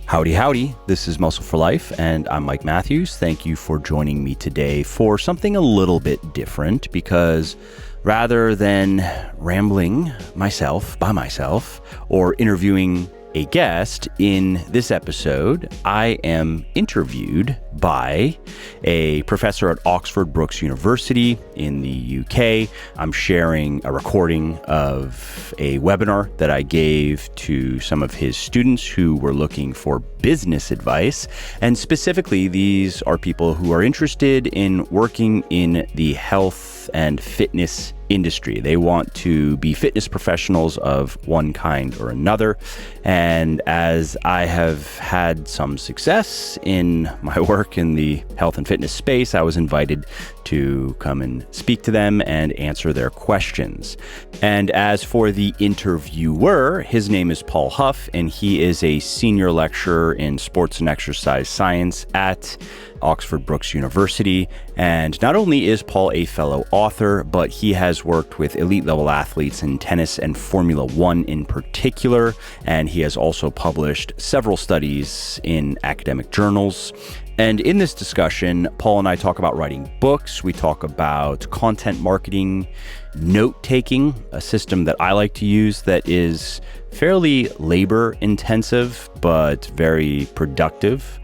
Howdy, howdy. This is Muscle for Life, and I'm Mike Matthews. Thank you for joining me today for something a little bit different, because rather than rambling by myself, or interviewing a guest, in this episode, I am interviewed by a professor at Oxford Brookes University in the UK. I'm sharing a recording of a webinar that I gave to some of his students who were looking for business advice. And specifically, these are people who are interested in working in the health and fitness industry. They want to be fitness professionals of one kind or another. And as I have had some success in my work in the health and fitness space, I was invited to come and speak to them and answer their questions. And as for the interviewer, his name is Paul Hough, and he is a senior lecturer in sports and exercise science at Oxford Brookes University. And not only is Paul a fellow author, but he has worked with elite level athletes in tennis and Formula One in particular. And he has also published several studies in academic journals. And in this discussion, Paul and I talk about writing books. We talk about content marketing, note-taking, a system that I like to use that is fairly labor-intensive, but very productive.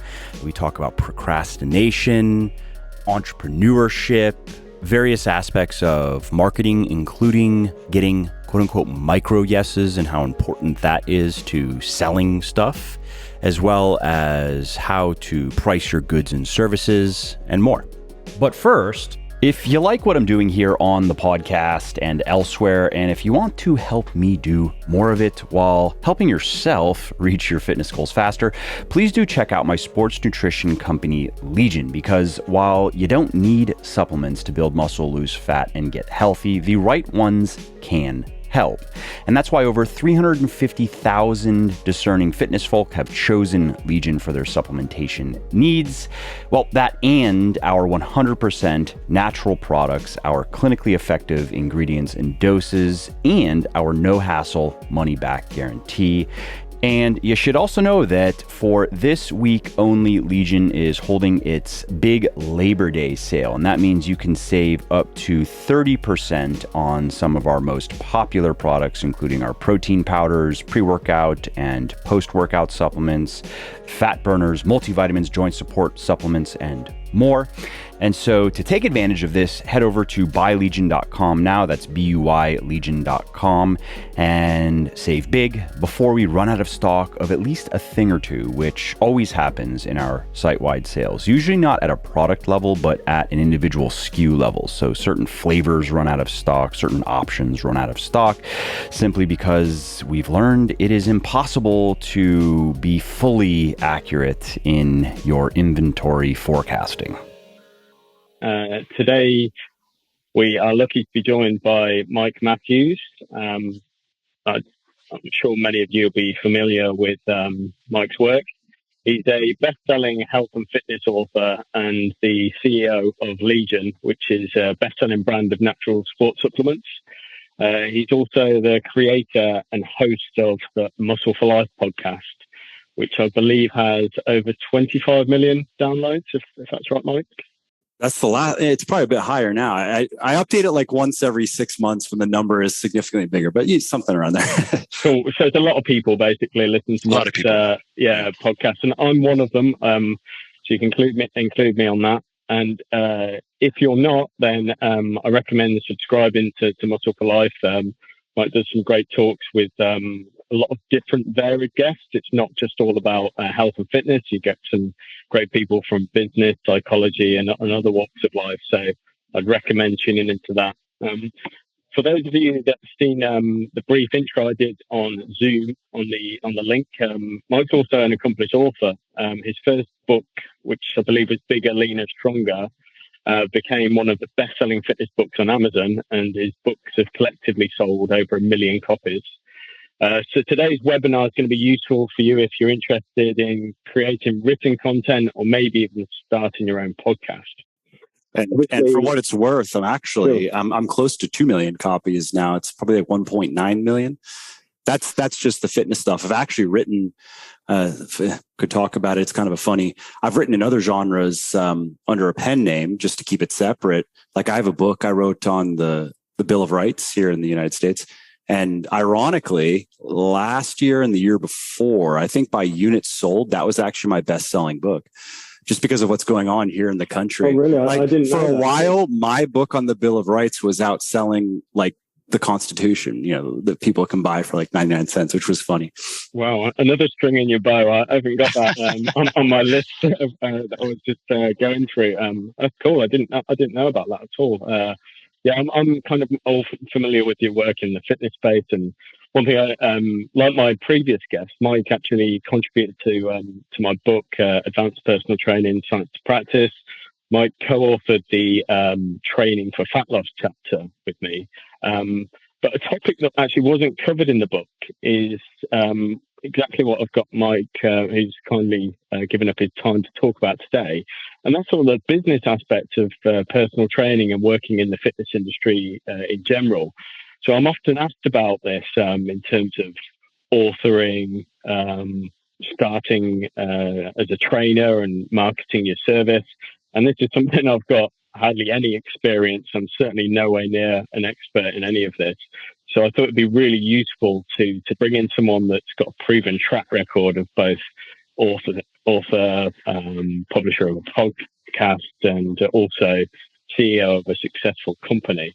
We talk about procrastination, entrepreneurship, various aspects of marketing, including getting quote-unquote micro yeses and how important that is to selling stuff, as well as how to price your goods and services, and more. But first, if you like what I'm doing here on the podcast and elsewhere, and if you want to help me do more of it while helping yourself reach your fitness goals faster, please do check out my sports nutrition company, Legion, because while you don't need supplements to build muscle, lose fat, and get healthy, the right ones can help. And that's why over 350,000 discerning fitness folk have chosen Legion for their supplementation needs. Well, that and our 100% natural products, our clinically effective ingredients and doses, and our no-hassle money-back guarantee. And you should also know that for this week only, Legion is holding its big Labor Day sale. And that means you can save up to 30% on some of our most popular products, including our protein powders, pre-workout and post-workout supplements, fat burners, multivitamins, joint support supplements, and more. And so to take advantage of this, head over to buylegion.com now. That's BUY Legion.com, and save big before we run out of stock of at least a thing or two, which always happens in our site-wide sales. Usually not at a product level, but at an individual SKU level. So certain flavors run out of stock, certain options run out of stock, simply because we've learned it is impossible to be fully accurate in your inventory forecasting. Today, we are lucky to be joined by Mike Matthews. I'm sure many of you will be familiar with Mike's work. He's a best-selling health and fitness author and the CEO of Legion, which is a best-selling brand of natural sports supplements. He's also the creator and host of the Muscle for Life podcast, which I believe has over 25 million downloads, if that's right, Mike. That's the last. It's probably a bit higher now. I update it like once every 6 months when the number is significantly bigger, but something around there. Cool. So it's a lot of people basically listen to this podcast, and I'm one of them. So you can include me on that. And if you're not, then I recommend subscribing to Muscle for Life. Mike does some great talks with a lot of different varied guests. It's not just all about health and fitness. You get some great people from business, psychology, and other walks of life. So I'd recommend tuning into that. For those of you that have seen the brief intro I did on Zoom on the link, Mike's also an accomplished author. His first book, which I believe is Bigger, Leaner, Stronger, became one of the best-selling fitness books on Amazon, and his books have collectively sold over 1 million copies. So today's webinar is going to be useful for you if you're interested in creating written content or maybe even starting your own podcast. And for what it's worth, I'm close to 2 million copies now. It's probably like 1.9 million. That's just the fitness stuff. I've actually written could talk about it. It's kind of a funny. I've written in other genres under a pen name just to keep it separate. Like I have a book I wrote on the Bill of Rights here in the United States. And ironically, last year and the year before, I think by units sold, that was actually my best-selling book, just because of what's going on here in the country. Oh, really? I didn't know for a that. while, my book on the Bill of Rights was outselling like the Constitution, that people can buy for like 99 cents, which was funny. Wow, another string in your bow. I haven't got that on my list that I was just going through. That's cool. I didn't know about that at all. Yeah, I'm kind of all familiar with your work in the fitness space, and one thing like my previous guest, Mike actually contributed to my book, Advanced Personal Training: Science to Practice. Mike co-authored the Training for Fat Loss chapter with me. But a topic that actually wasn't covered in the book is exactly what I've got Mike, who's kindly given up his time to talk about today. And that's all the business aspects of personal training and working in the fitness industry in general. So I'm often asked about this in terms of authoring, starting as a trainer and marketing your service. And this is something I've got hardly any experience. I'm certainly nowhere near an expert in any of this. So I thought it'd be really useful to bring in someone that's got a proven track record of both author, publisher of a podcast, and also CEO of a successful company.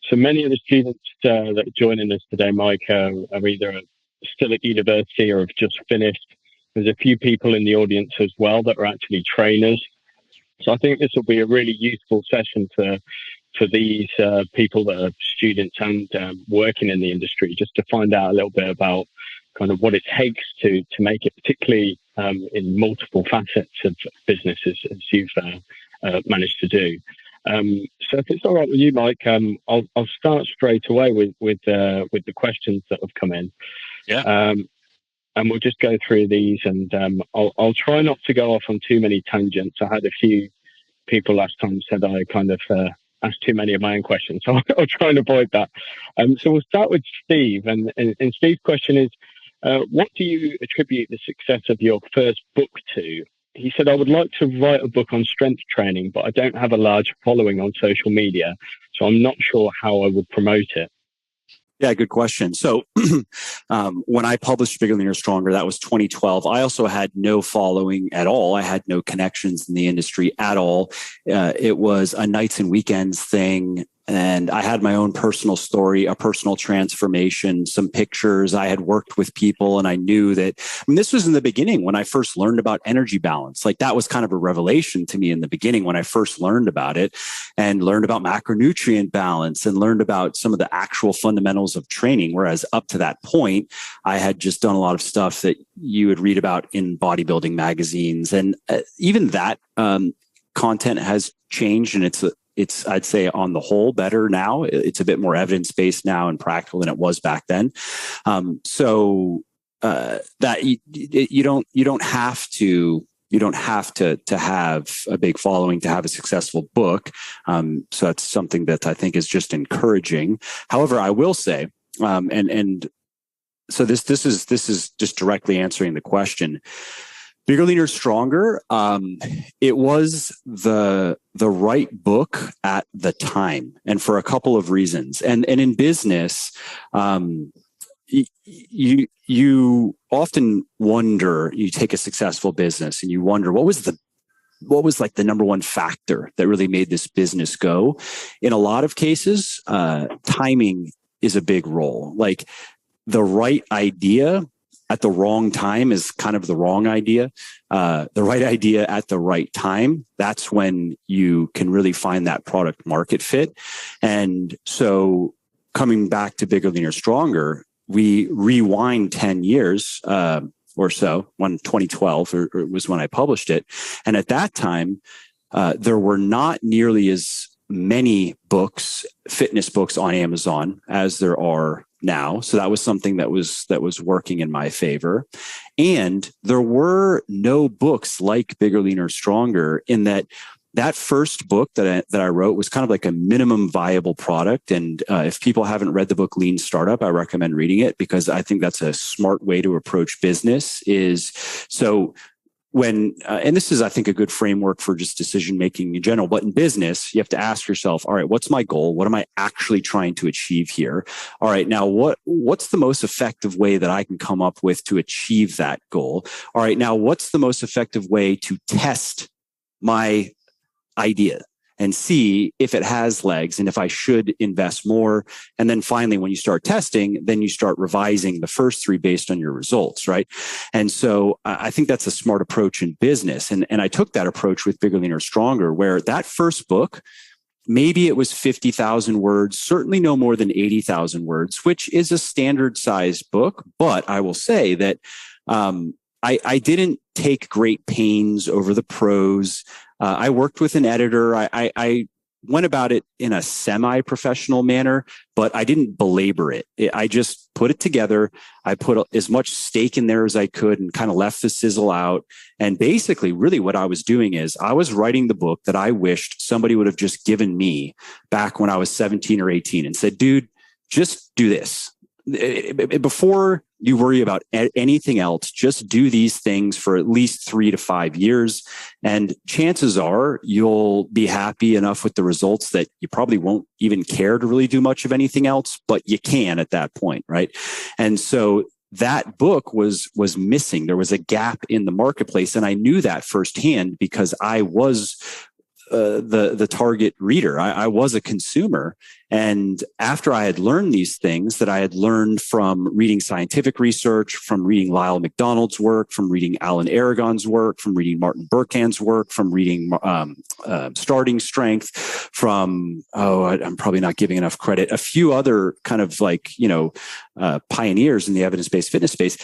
So many of the students that are joining us today, Mike, are either still at university or have just finished. There's a few people in the audience as well that are actually trainers. So I think this will be a really useful session for these people that are students and working in the industry, just to find out a little bit about kind of what it takes to make it, particularly in multiple facets of businesses, as you've managed to do. So if it's all right with you, Mike, I'll start straight away with the questions that have come in. Yeah. And we'll just go through these, and I'll try not to go off on too many tangents. I had a few people last time said I kind of asked too many of my own questions, so I'll try and avoid that. So we'll start with Steve, and Steve's question is, what do you attribute the success of your first book to? He said, I would like to write a book on strength training, but I don't have a large following on social media, so I'm not sure how I would promote it. Yeah, good question. So when I published Bigger, Leaner, Stronger, that was 2012. I also had no following at all. I had no connections in the industry at all. It was a nights and weekends thing. And I had my own personal story, a personal transformation, some pictures. I had worked with people, and I knew that, this was in the beginning when I first learned about energy balance. Like that was kind of a revelation to me in the beginning when I first learned about it, and learned about macronutrient balance and learned about some of the actual fundamentals of training. Whereas up to that point, I had just done a lot of stuff that you would read about in bodybuilding magazines. And even that content has changed, and it's I'd say on the whole better now. It's a bit more evidence-based now and practical than it was back then. So that you don't have to have a big following to have a successful book. So that's something that I think is just encouraging. However, I will say, and so this is just directly answering the question. Bigger, Leaner, Stronger. It was the right book at the time, and for a couple of reasons. And in business, you often wonder. You take a successful business, and you wonder what was like the number one factor that really made this business go. In a lot of cases, timing is a big role. Like the right idea at the wrong time is kind of the wrong idea. The right idea at the right time, that's when you can really find that product market fit. And so coming back to Bigger, Leaner, Stronger, we rewind 10 years or so, when 2012 or was when I published it. And at that time, there were not nearly as many books, fitness books on Amazon as there are now. So that was something that was working in my favor. And there were no books like Bigger, Leaner, Stronger, in that that first book that I wrote was kind of like a minimum viable product. And if people haven't read the book Lean Startup, I recommend reading it, because I think that's a smart way to approach business. And this is, I think, a good framework for just decision making in general. But in business, you have to ask yourself, all right, what's my goal? What am I actually trying to achieve here? All right, now what's the most effective way that I can come up with to achieve that goal? All right, now what's the most effective way to test my idea and see if it has legs and if I should invest more? And then finally, when you start testing, then you start revising the first three based on your results, right? And so I think that's a smart approach in business. And I took that approach with Bigger, Leaner, Stronger, where that first book, maybe it was 50,000 words, certainly no more than 80,000 words, which is a standard sized book. But I will say that I didn't take great pains over the prose. I worked with an editor. I went about it in a semi-professional manner, but I didn't belabor it. I just put it together. I put as much steak in there as I could and kind of left the sizzle out. And basically, really what I was doing is I was writing the book that I wished somebody would have just given me back when I was 17 or 18 and said, dude, just do this. Before you worry about anything else, just do these things for at least 3 to 5 years. And chances are you'll be happy enough with the results that you probably won't even care to really do much of anything else, but you can at that point, right? And so that book was missing. There was a gap in the marketplace. And I knew that firsthand because I was the target reader. I was a consumer. And after I had learned these things that I had learned from reading scientific research, from reading Lyle McDonald's work, from reading Alan Aragon's work, from reading Martin Burkhan's work, from reading Starting Strength, from, I'm probably not giving enough credit, a few other kind of like, pioneers in the evidence-based fitness space,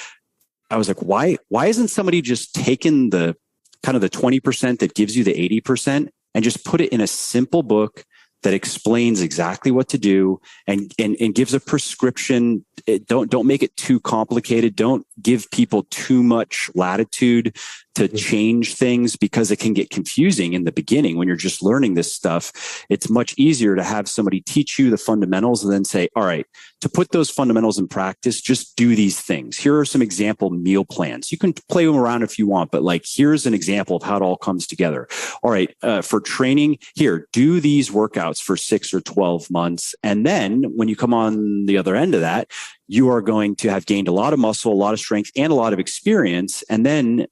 I was like, why isn't somebody just taking the kind of the 20% that gives you the 80% and just put it in a simple book that explains exactly what to do and gives a prescription. Don't make it too complicated. Don't give people too much latitude to change things, because it can get confusing in the beginning when you're just learning this stuff. It's much easier to have somebody teach you the fundamentals and then say, all right, to put those fundamentals in practice, just do these things. Here are some example meal plans. You can play them around if you want, but like, here's an example of how it all comes together. All right, for training, here, do these workouts for 6 or 12 months. And then when you come on the other end of that, you are going to have gained a lot of muscle, a lot of strength, and a lot of experience. And then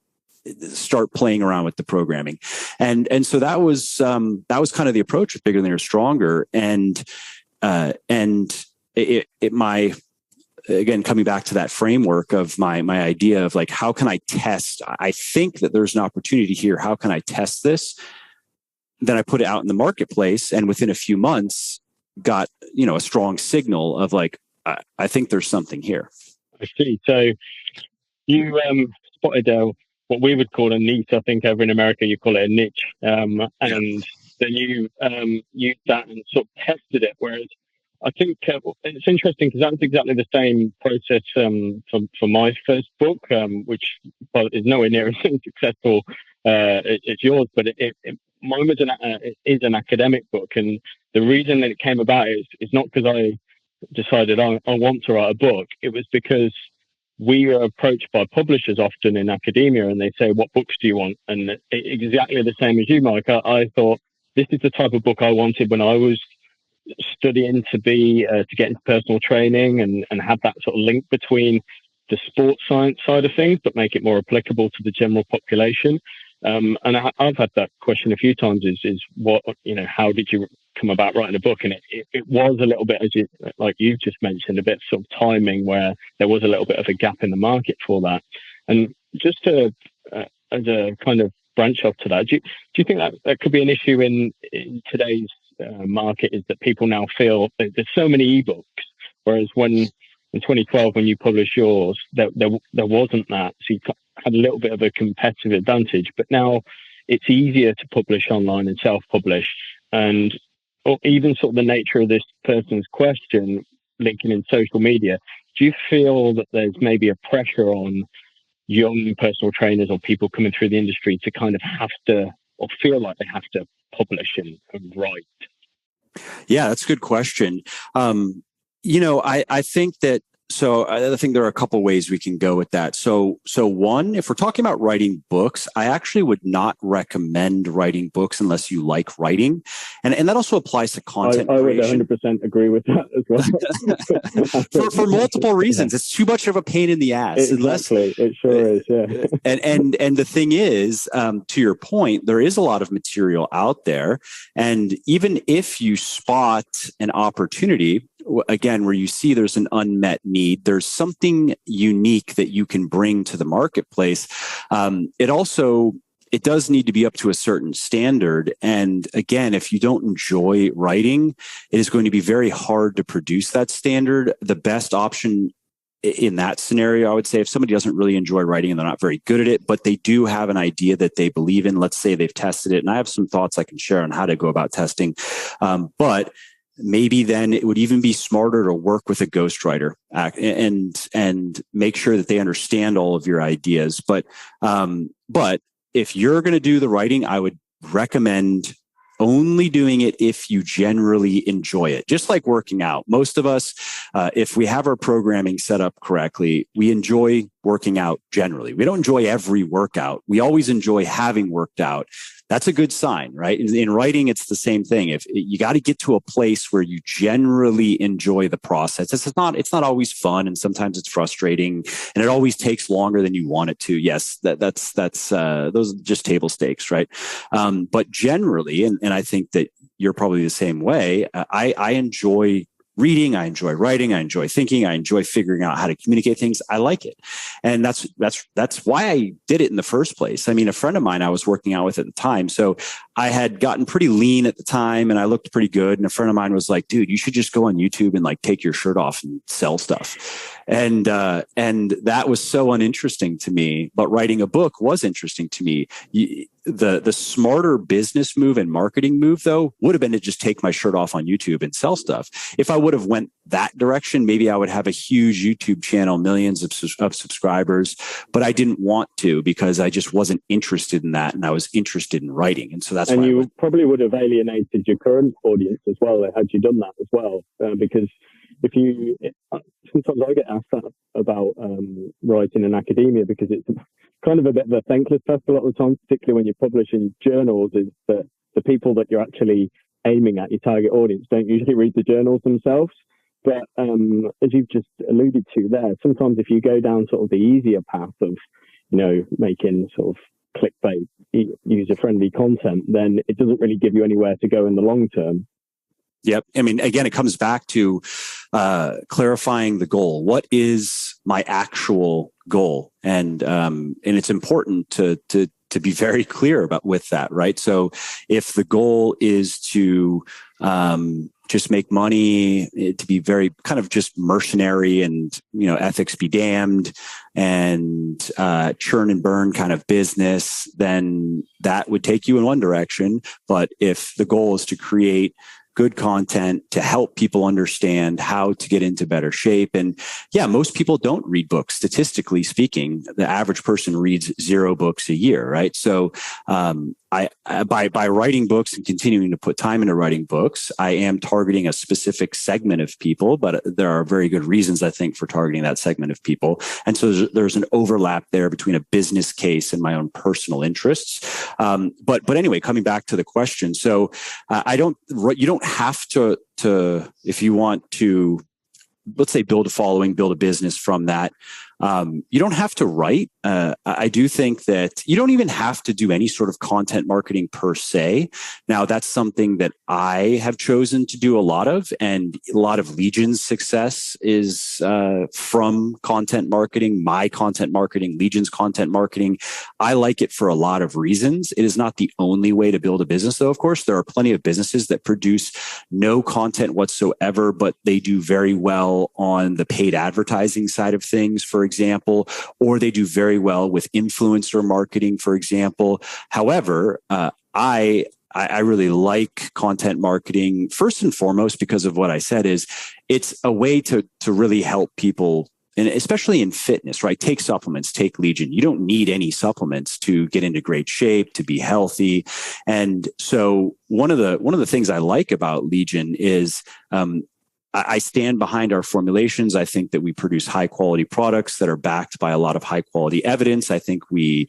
start playing around with the programming. And so that was kind of the approach with Bigger, Leaner, Stronger. And again, coming back to that framework of my idea of like, how can I test? I think that there's an opportunity here. How can I test this? Then I put it out in the marketplace, and within a few months got, a strong signal of like, I think there's something here. I see. So you spotted what we would call a niche. I think over in America you call it a niche, and then you used that and sort of tested it. Whereas I think it's interesting because that's exactly the same process for my first book, which is nowhere near as successful as yours, but mine was is an academic book, and the reason that it came about is not because I decided I want to write a book. It was because we are approached by publishers often in academia, and they say, what books do you want? And exactly the same as you, Mike. I thought this is the type of book I wanted when I was studying to get into personal training and have that sort of link between the sports science side of things, but make it more applicable to the general population. And I've had that question a few times: is what, how did you come about writing a book? And it was a little bit, like you just mentioned, a bit sort of timing where there was a little bit of a gap in the market for that. And just to as a kind of branch off to that, do you think that could be an issue in today's market? Is that people now feel that there's so many ebooks, whereas when in 2012 when you published yours, there wasn't that, so you had a little bit of a competitive advantage. But now it's easier to publish online and self-publish, and or even sort of the nature of this person's question linking in social media. Do you feel that there's maybe a pressure on young personal trainers or people coming through the industry to kind of have to or feel like they have to publish and write? Yeah, that's a good question. I think that, so I think there are a couple ways we can go with that. So one, if we're talking about writing books, I actually would not recommend writing books unless you like writing. And that also applies to content creation. I would 100% agree with that as well. for multiple reasons. It's too much of a pain in the ass. Exactly. It sure is, yeah. And the thing is, to your point, there is a lot of material out there. And even if you spot an opportunity, again, where you see there's an unmet need, there's something unique that you can bring to the marketplace. It does need to be up to a certain standard. And again, if you don't enjoy writing, it is going to be very hard to produce that standard. The best option in that scenario, I would say, if somebody doesn't really enjoy writing and they're not very good at it, but they do have an idea that they believe in, let's say they've tested it. And I have some thoughts I can share on how to go about testing. But maybe then it would even be smarter to work with a ghostwriter and make sure that they understand all of your ideas. But if you're going to do the writing, I would recommend only doing it if you generally enjoy it. Just like working out. Most of us, if we have our programming set up correctly, we enjoy working out generally. We don't enjoy every workout. We always enjoy having worked out. That's a good sign, right? In writing, it's the same thing. If you got to get to a place where you generally enjoy the process. It's not always fun, and sometimes it's frustrating, and it always takes longer than you want it to. Yes, that's those are just table stakes, right? But generally, and I think that you're probably the same way. I enjoy reading, I enjoy writing, I enjoy thinking, I enjoy figuring out how to communicate things. I like it. And that's why I did it in the first place. I mean, a friend of mine I was working out with at the time. So I had gotten pretty lean at the time and I looked pretty good. And a friend of mine was like, dude, you should just go on YouTube and like take your shirt off and sell stuff. And that was so uninteresting to me, but writing a book was interesting to me. The smarter business move and marketing move, though, would have been to just take my shirt off on YouTube and sell stuff. If I would have went that direction, maybe I would have a huge YouTube channel, millions of subscribers, but I didn't want to because I just wasn't interested in that. And I was interested in writing. And so that's why you probably would have alienated your current audience as well had you done that as well. Because sometimes I get asked that about writing in academia because it's kind of a bit of a thankless task a lot of the time, particularly when you're publishing journals, is that the people that you're actually aiming at, your target audience, don't usually read the journals themselves. But as you've just alluded to there, sometimes if you go down sort of the easier path of, making sort of clickbait, user-friendly content, then it doesn't really give you anywhere to go in the long term. Yep. I mean, again, it comes back to clarifying the goal. What is my actual goal? And it's important to be very clear with that, right? So if the goal is to just make money, to be very kind of just mercenary and, ethics be damned and churn and burn kind of business, then that would take you in one direction. But if the goal is to create good content to help people understand how to get into better shape. And yeah, most people don't read books. Statistically speaking, the average person reads 0 books a year, right? So by writing books and continuing to put time into writing books, I am targeting a specific segment of people, but there are very good reasons, I think, for targeting that segment of people. And so there's an overlap there between a business case and my own personal interests. But anyway, coming back to the question. So you don't have to, if you want to, let's say, build a following, build a business from that. You don't have to write. I do think that you don't even have to do any sort of content marketing per se. Now, that's something that I have chosen to do a lot of, and a lot of Legion's success is from content marketing, my content marketing, Legion's content marketing. I like it for a lot of reasons. It is not the only way to build a business, though. Of course, there are plenty of businesses that produce no content whatsoever, but they do very well on the paid advertising side of things, for example, or they do very well with influencer marketing, for example. However, I really like content marketing first and foremost because of what I said is it's a way to really help people and especially in fitness, right? Take supplements, take Legion. You don't need any supplements to get into great shape, to be healthy. And so one of the things I like about Legion is, I stand behind our formulations. I think that we produce high quality products that are backed by a lot of high quality evidence. I think we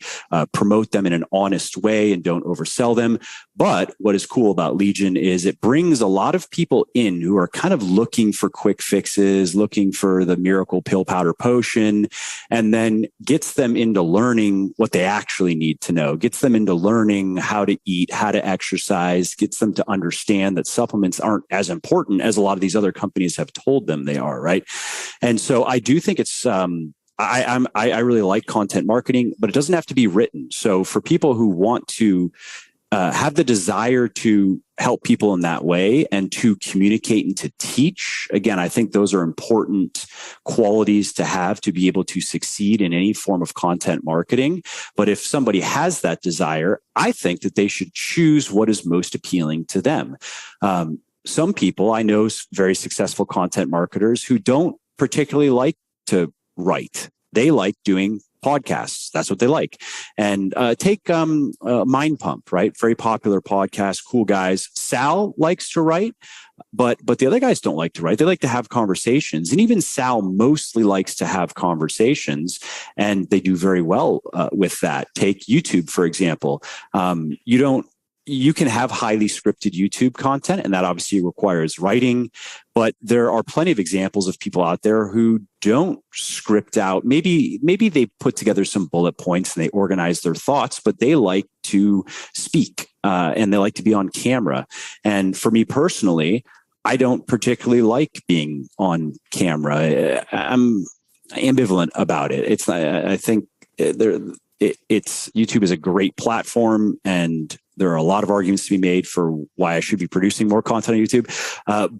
promote them in an honest way and don't oversell them. But what is cool about Legion is it brings a lot of people in who are kind of looking for quick fixes, looking for the miracle pill, powder, potion, and then gets them into learning what they actually need to know, gets them into learning how to eat, how to exercise, gets them to understand that supplements aren't as important as a lot of these other companies have told them they are, right? And so I do think it's I really like content marketing, but it doesn't have to be written. So for people who want to have the desire to help people in that way and to communicate and to teach, again, I think those are important qualities to have to be able to succeed in any form of content marketing. But if somebody has that desire, I think that they should choose what is most appealing to them. Some people I know, very successful content marketers who don't particularly like to write. They like doing podcasts. That's what they like. And take Mind Pump, right? Very popular podcast, cool guys. Sal likes to write, but the other guys don't like to write. They like to have conversations. And even Sal mostly likes to have conversations, and they do very well with that. Take YouTube, for example. You can have highly scripted YouTube content, and that obviously requires writing. But there are plenty of examples of people out there who don't script out. Maybe they put together some bullet points and they organize their thoughts, but they like to speak and they like to be on camera. And for me personally, I don't particularly like being on camera. I'm ambivalent about it. I think YouTube is a great platform, and there are a lot of arguments to be made for why I should be producing more content on YouTube.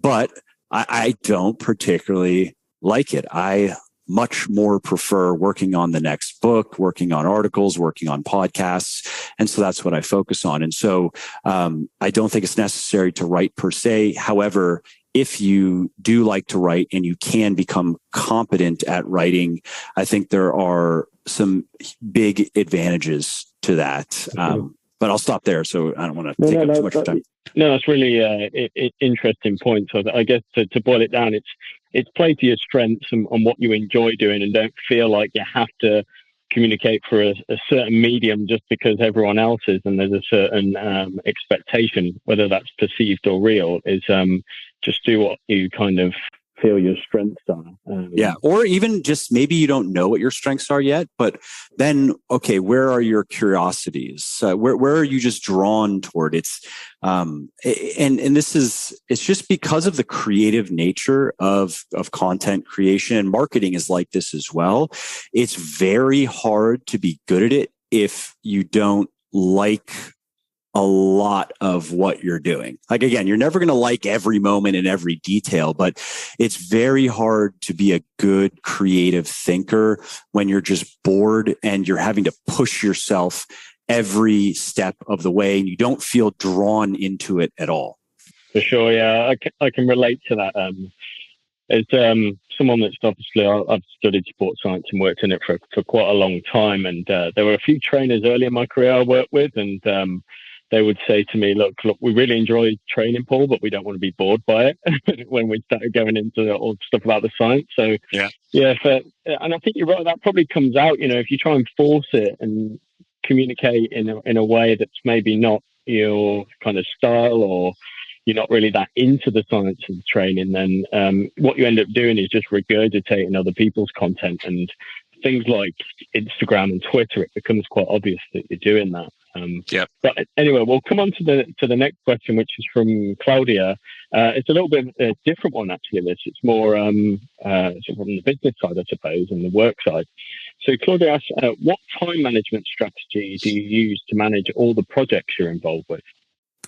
But I don't particularly like it. I much more prefer working on the next book, working on articles, working on podcasts. And so that's what I focus on. And so I don't think it's necessary to write per se. However, if you do like to write and you can become competent at writing, I think there are some big advantages to that. But I'll stop there, so I don't want to take up too much time. No, that's really interesting point. So I guess to boil it down, it's play to your strengths and what you enjoy doing, and don't feel like you have to communicate for a certain medium just because everyone else is, and there's a certain expectation, whether that's perceived or real, is just do what you kind of feel your strengths are. Yeah. Or even just maybe you don't know what your strengths are yet, but then, okay, where are your curiosities? Where are you just drawn toward? It's, and this is, it's just because of the creative nature of content creation, and marketing is like this as well. It's very hard to be good at it if you don't like a lot of what you're doing. Like, again, you're never going to like every moment and every detail, but it's very hard to be a good creative thinker when you're just bored and you're having to push yourself every step of the way and you don't feel drawn into it at all. For sure. Yeah. I can relate to that. As someone that's obviously, I've studied sports science and worked in it for quite a long time. And there were a few trainers early in my career I worked with, and they would say to me, look, we really enjoy training, Paul, but we don't want to be bored by it when we started going into all stuff about the science. So, and I think you're right. That probably comes out, if you try and force it and communicate in a way that's maybe not your kind of style, or you're not really that into the science of training, then what you end up doing is just regurgitating other people's content. And things like Instagram and Twitter, it becomes quite obvious that you're doing that. But anyway, we'll come on to the next question, which is from Claudia. It's a little bit a different one, actually. It's more sort of on the business side, I suppose, and the work side. So Claudia asks, what time management strategy do you use to manage all the projects you're involved with?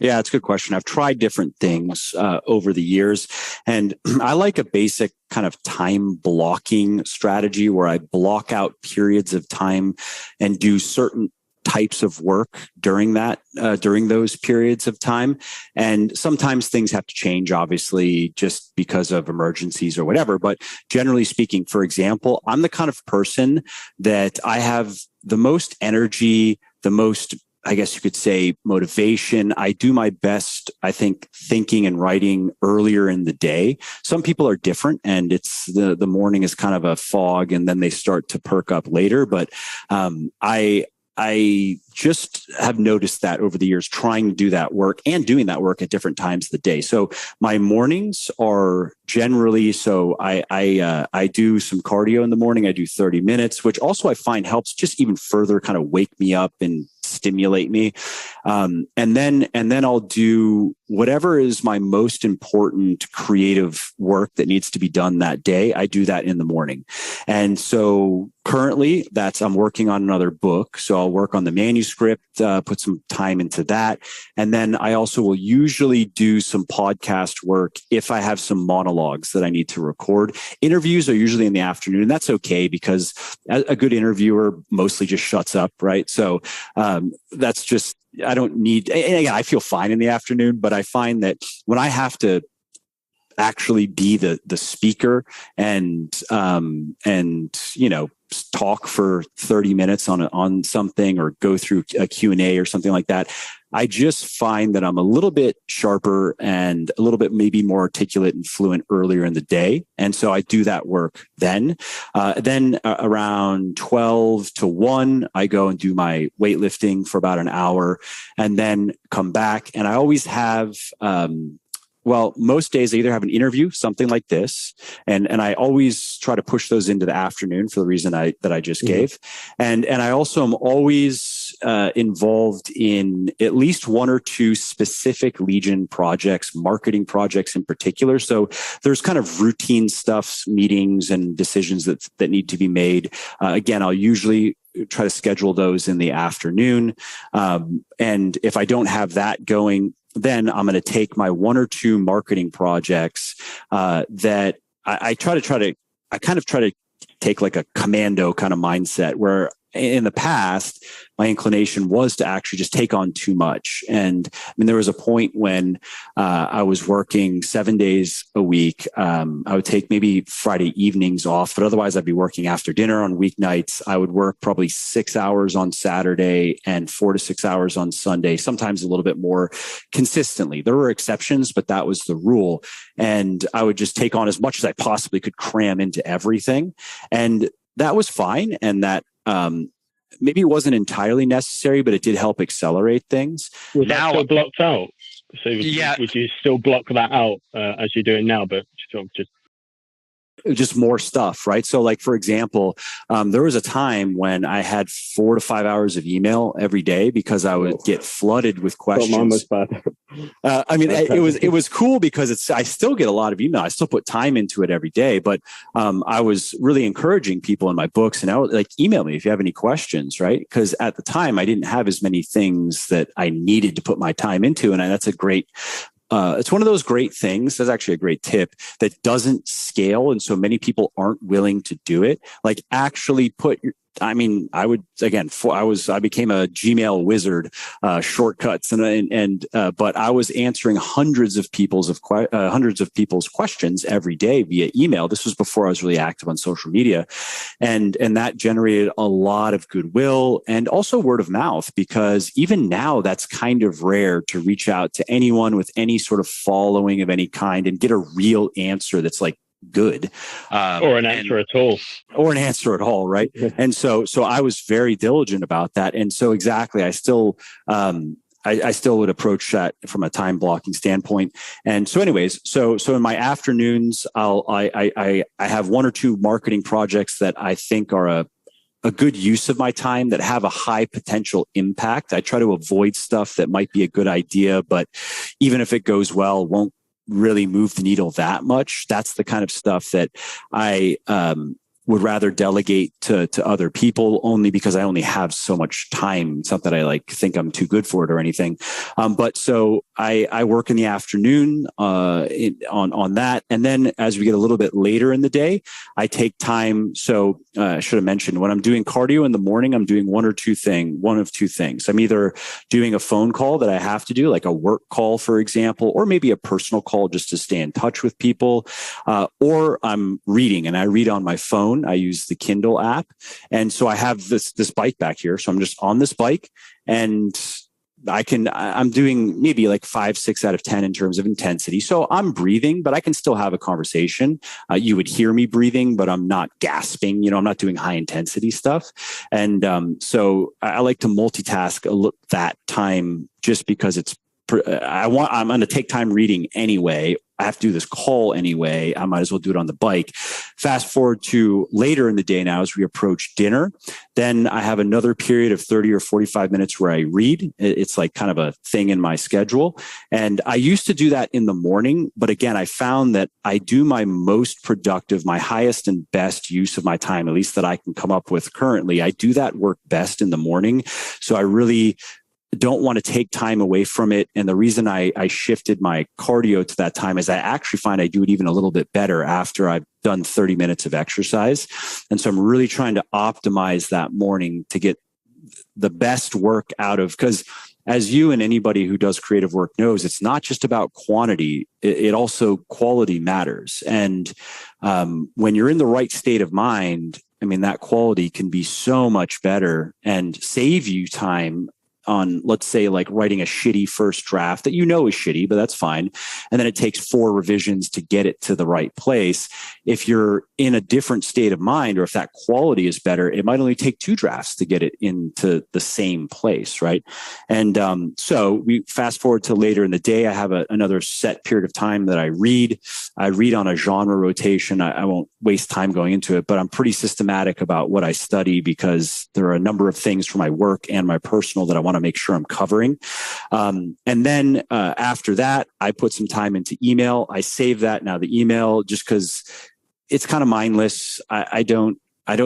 Yeah, it's a good question. I've tried different things over the years, and I like a basic kind of time blocking strategy where I block out periods of time and do certain types of work during those periods of time. And sometimes things have to change, obviously, just because of emergencies or whatever. But generally speaking, for example, I'm the kind of person that I have the most energy, the most, I guess you could say, motivation. I do my best, I think, thinking and writing earlier in the day. Some people are different, and it's the morning is kind of a fog, and then they start to perk up later. But I just have noticed that over the years, trying to do that work and doing that work at different times of the day. So my mornings are generally, I do some cardio in the morning. I do 30 minutes, which also I find helps just even further kind of wake me up and stimulate me. And then I'll do whatever is my most important creative work that needs to be done that day. I do that in the morning. And so currently I'm working on another book. So I'll work on the manuscript, put some time into that. And then I also will usually do some podcast work if I have some monologues that I need to record. Interviews are usually in the afternoon, and that's okay because a good interviewer mostly just shuts up, right? So that's just, I don't need, and again, I feel fine in the afternoon, but I find that when I have to actually be the speaker and talk for 30 minutes on something or go through a Q&A or something like that, I just find that I'm a little bit sharper and a little bit maybe more articulate and fluent earlier in the day. And so I do that work then. Then around 12 to 1, I go and do my weightlifting for about an hour and then come back. And I always have, most days I either have an interview, something like this, and I always try to push those into the afternoon for the reason that I just gave. And I also am always involved in at least one or two specific Legion projects, marketing projects in particular. So there's kind of routine stuff, meetings and decisions that need to be made. Again, I'll usually try to schedule those in the afternoon. And if I don't have that going, then I'm going to take my one or two marketing projects that I try to take like a commando kind of mindset, where in the past, my inclination was to actually just take on too much. And I mean, there was a point when I was working 7 days a week. I would take maybe Friday evenings off, but otherwise I'd be working after dinner on weeknights. I would work probably 6 hours on Saturday and 4 to 6 hours on Sunday, sometimes a little bit more consistently. There were exceptions, but that was the rule. And I would just take on as much as I possibly could cram into everything. And that was fine. And that, maybe it wasn't entirely necessary, but it did help accelerate things. Was that still blocked out? So would you still block that out as you're doing now, but just more stuff, right? So like, for example, there was a time when I had 4 to 5 hours of email every day because I would get flooded with questions. Mine was bad. It was cool because I still get a lot of email. I still put time into it every day, but I was really encouraging people in my books and I would like email me if you have any questions, right? Because at the time I didn't have as many things that I needed to put my time into. And that's a great it's one of those great things. That's actually a great tip that doesn't scale. And so many people aren't willing to do it. Like actually I became a Gmail wizard, shortcuts but I was answering hundreds of people's questions every day via email. This was before I was really active on social media. And that generated a lot of goodwill and also word of mouth, because even now that's kind of rare to reach out to anyone with any sort of following of any kind and get a real answer that's like good, or an answer at all, right? And so I was very diligent about that. And so exactly, I still would approach that from a time blocking standpoint. And so anyways, so in my afternoons, I have one or two marketing projects that I think are a good use of my time, that have a high potential impact. I try to avoid stuff that might be a good idea, but even if it goes well, won't really move the needle that much. That's the kind of stuff that I would rather delegate to other people, only because I only have so much time. It's not that I think I'm too good for it or anything. But so I work in the afternoon on that. And then as we get a little bit later in the day, I take time. So I should have mentioned, when I'm doing cardio in the morning, I'm doing one of two things. I'm either doing a phone call that I have to do, like a work call, for example, or maybe a personal call just to stay in touch with people, or I'm reading, and I read on my phone. I use the Kindle app. And so I have this bike back here. So I'm just on this bike, and I'm doing maybe like 5, 6 out of 10 in terms of intensity. So I'm breathing, but I can still have a conversation. You would hear me breathing, but I'm not gasping. I'm not doing high intensity stuff. And so I like to multitask that time, just because I'm going to take time reading anyway. I have to do this call anyway. I might as well do it on the bike. Fast forward to later in the day now, as we approach dinner, then I have another period of 30 or 45 minutes where I read. It's like kind of a thing in my schedule. And I used to do that in the morning. But again, I found that I do my most productive, my highest and best use of my time, at least that I can come up with currently. I do that work best in the morning. So I really don't want to take time away from it. And the reason I shifted my cardio to that time is I actually find I do it even a little bit better after I've done 30 minutes of exercise. And so I'm really trying to optimize that morning to get the best work out of, because as you and anybody who does creative work knows, it's not just about quantity. It also quality matters. And when you're in the right state of mind, I mean, that quality can be so much better and save you time on, let's say, like writing a shitty first draft that is shitty, but that's fine. And then it takes 4 revisions to get it to the right place. If you're in a different state of mind, or if that quality is better, it might only take 2 drafts to get it into the same place, right? And so we fast forward to later in the day. I have another set period of time that I read. I read on a genre rotation. I won't waste time going into it, but I'm pretty systematic about what I study, because there are a number of things for my work and my personal that I want to make sure I'm covering. And then after that, I put some time into email. I save that now, the email, just because it's kind of mindless. I don't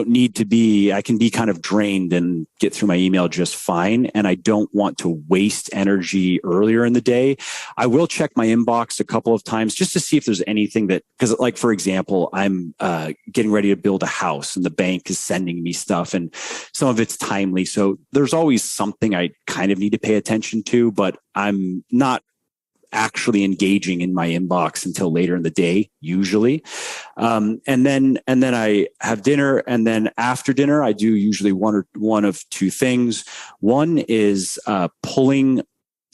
need to be, I can be kind of drained and get through my email just fine. And I don't want to waste energy earlier in the day. I will check my inbox a couple of times just to see if there's anything that, because like, for example, I'm getting ready to build a house and the bank is sending me stuff and some of it's timely. So there's always something I kind of need to pay attention to, but I'm not actually engaging in my inbox until later in the day, usually. And then I have dinner. And then after dinner, I do usually one of 2 things. One is pulling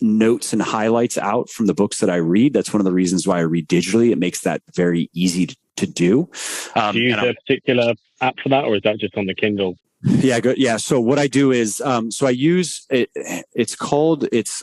notes and highlights out from the books that I read. That's one of the reasons why I read digitally. It makes that very easy to do. Do you use a particular app for that, or is that just on the Kindle? Yeah, good. Yeah. So what I do is, so I use it. It's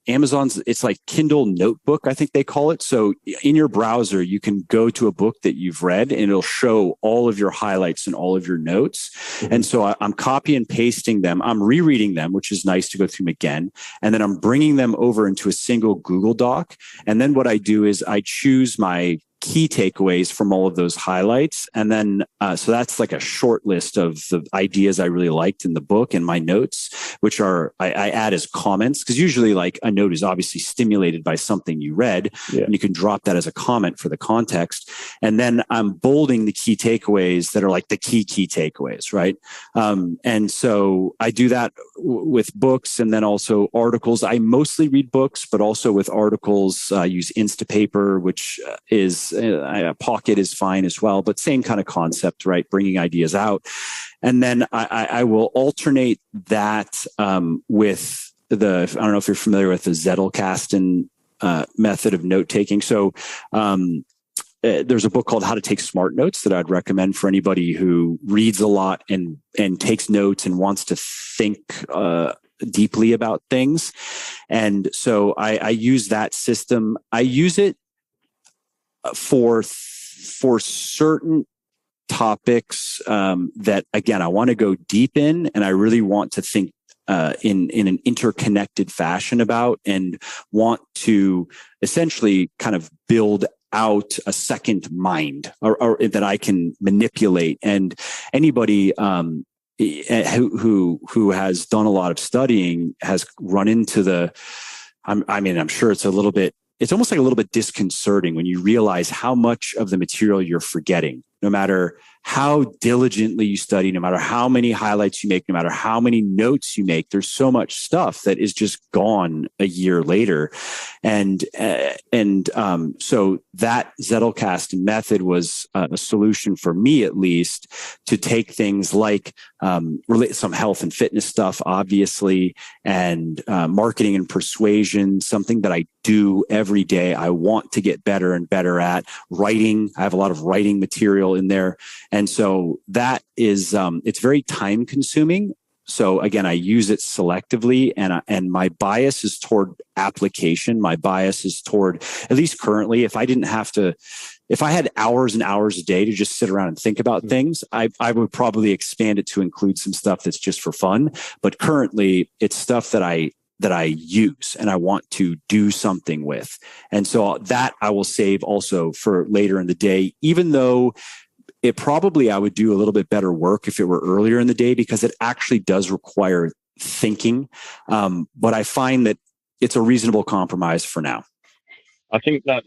Amazon's. It's like Kindle Notebook, I think they call it. So in your browser, you can go to a book that you've read, and it'll show all of your highlights and all of your notes. Mm-hmm. And so I'm copy and pasting them. I'm rereading them, which is nice to go through them again. And then I'm bringing them over into a single Google Doc. And then what I do is I choose my key takeaways from all of those highlights. And then, so that's like a short list of the ideas I really liked in the book and my notes, which I add as comments, because usually like a note is obviously stimulated by something you read, and you can drop that as a comment for the context. And then I'm bolding the key takeaways that are like the key takeaways, right? And so I do that with books and then also articles. I mostly read books, but also with articles, I use Instapaper, which is Pocket is fine as well, but same kind of concept, right? Bringing ideas out. And then I will alternate that with I don't know if you're familiar with the Zettelkasten method of note taking. So there's a book called How to Take Smart Notes that I'd recommend for anybody who reads a lot and takes notes and wants to think deeply about things. And so I use that system. I use it for certain topics that, again, I want to go deep in, and I really want to think in an interconnected fashion about, and want to essentially kind of build out a second mind or that I can manipulate. And anybody who has done a lot of studying has run into I'm sure it's almost like a little bit disconcerting when you realize how much of the material you're forgetting, no matter how diligently you study, no matter how many highlights you make, no matter how many notes you make. There's so much stuff that is just gone a year later. And so that Zettelkasten method was a solution for me, at least, to take things like some health and fitness stuff, obviously, and marketing and persuasion, something that I do every day. I want to get better and better at writing. I have a lot of writing material in there. And so that is, it's very time consuming. So again, I use it selectively, and my bias is toward application. My bias is toward, at least currently, if I had hours and hours a day to just sit around and think about things, I would probably expand it to include some stuff that's just for fun. But currently it's stuff that I use and I want to do something with. And so that I will save also for later in the day, even though I would do a little bit better work if it were earlier in the day, because it actually does require thinking. But I find that it's a reasonable compromise for now. I think that's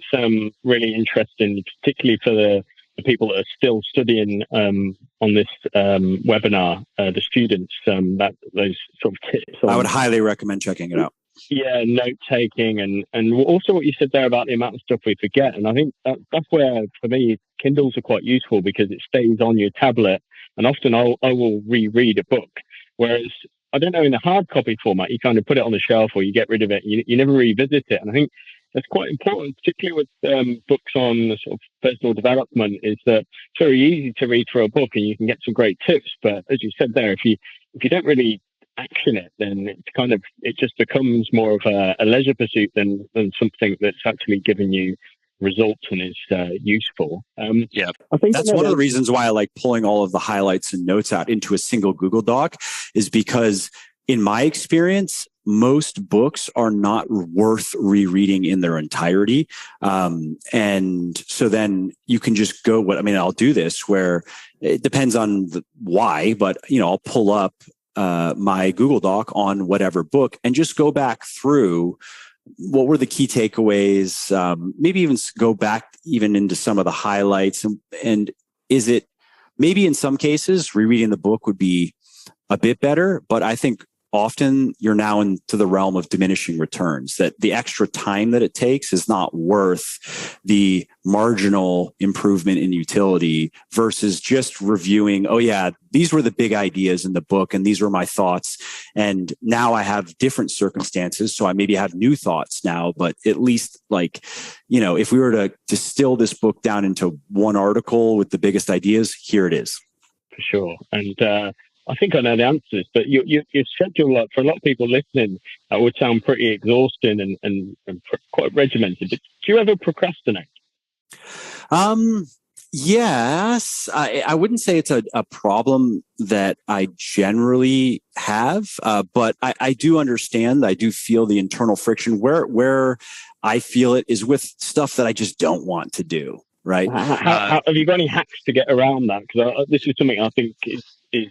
really interesting, particularly for the people that are still studying on this webinar, the students, those sort of tips. I would highly recommend checking it out. Yeah, note taking and also what you said there about the amount of stuff we forget. And I think that's where, for me, Kindles are quite useful because it stays on your tablet. And often I will reread a book, whereas I don't know, in a hard copy format, you kind of put it on the shelf or you get rid of it. You never revisit it. And I think that's quite important, particularly with books on sort of personal development, is that it's very easy to read through a book and you can get some great tips. But as you said there, if you don't really action it, then it just becomes more of a leisure pursuit than something that's actually giving you results and is useful. Yeah, I think that's one of the reasons why I like pulling all of the highlights and notes out into a single Google Doc, is because in my experience, most books are not worth rereading in their entirety. And so then you can just go, I'll do this where it depends on why, but I'll pull up my Google Doc on whatever book and just go back through what were the key takeaways, maybe even go back even into some of the highlights. And is it maybe in some cases rereading the book would be a bit better, but I think often you're now into the realm of diminishing returns, that the extra time that it takes is not worth the marginal improvement in utility versus just reviewing, oh yeah, these were the big ideas in the book and these were my thoughts. And now I have different circumstances. So I maybe have new thoughts now, but at least if we were to distill this book down into one article with the biggest ideas, here it is. For sure. And, I think I know the answers, but your schedule, for a lot of people listening, would sound pretty exhausting and quite regimented. But do you ever procrastinate? Yes. I wouldn't say it's a problem that I generally have, but I do understand. I do feel the internal friction. Where I feel it is with stuff that I just don't want to do. Right? How, have you got any hacks to get around that? Because this is something I think is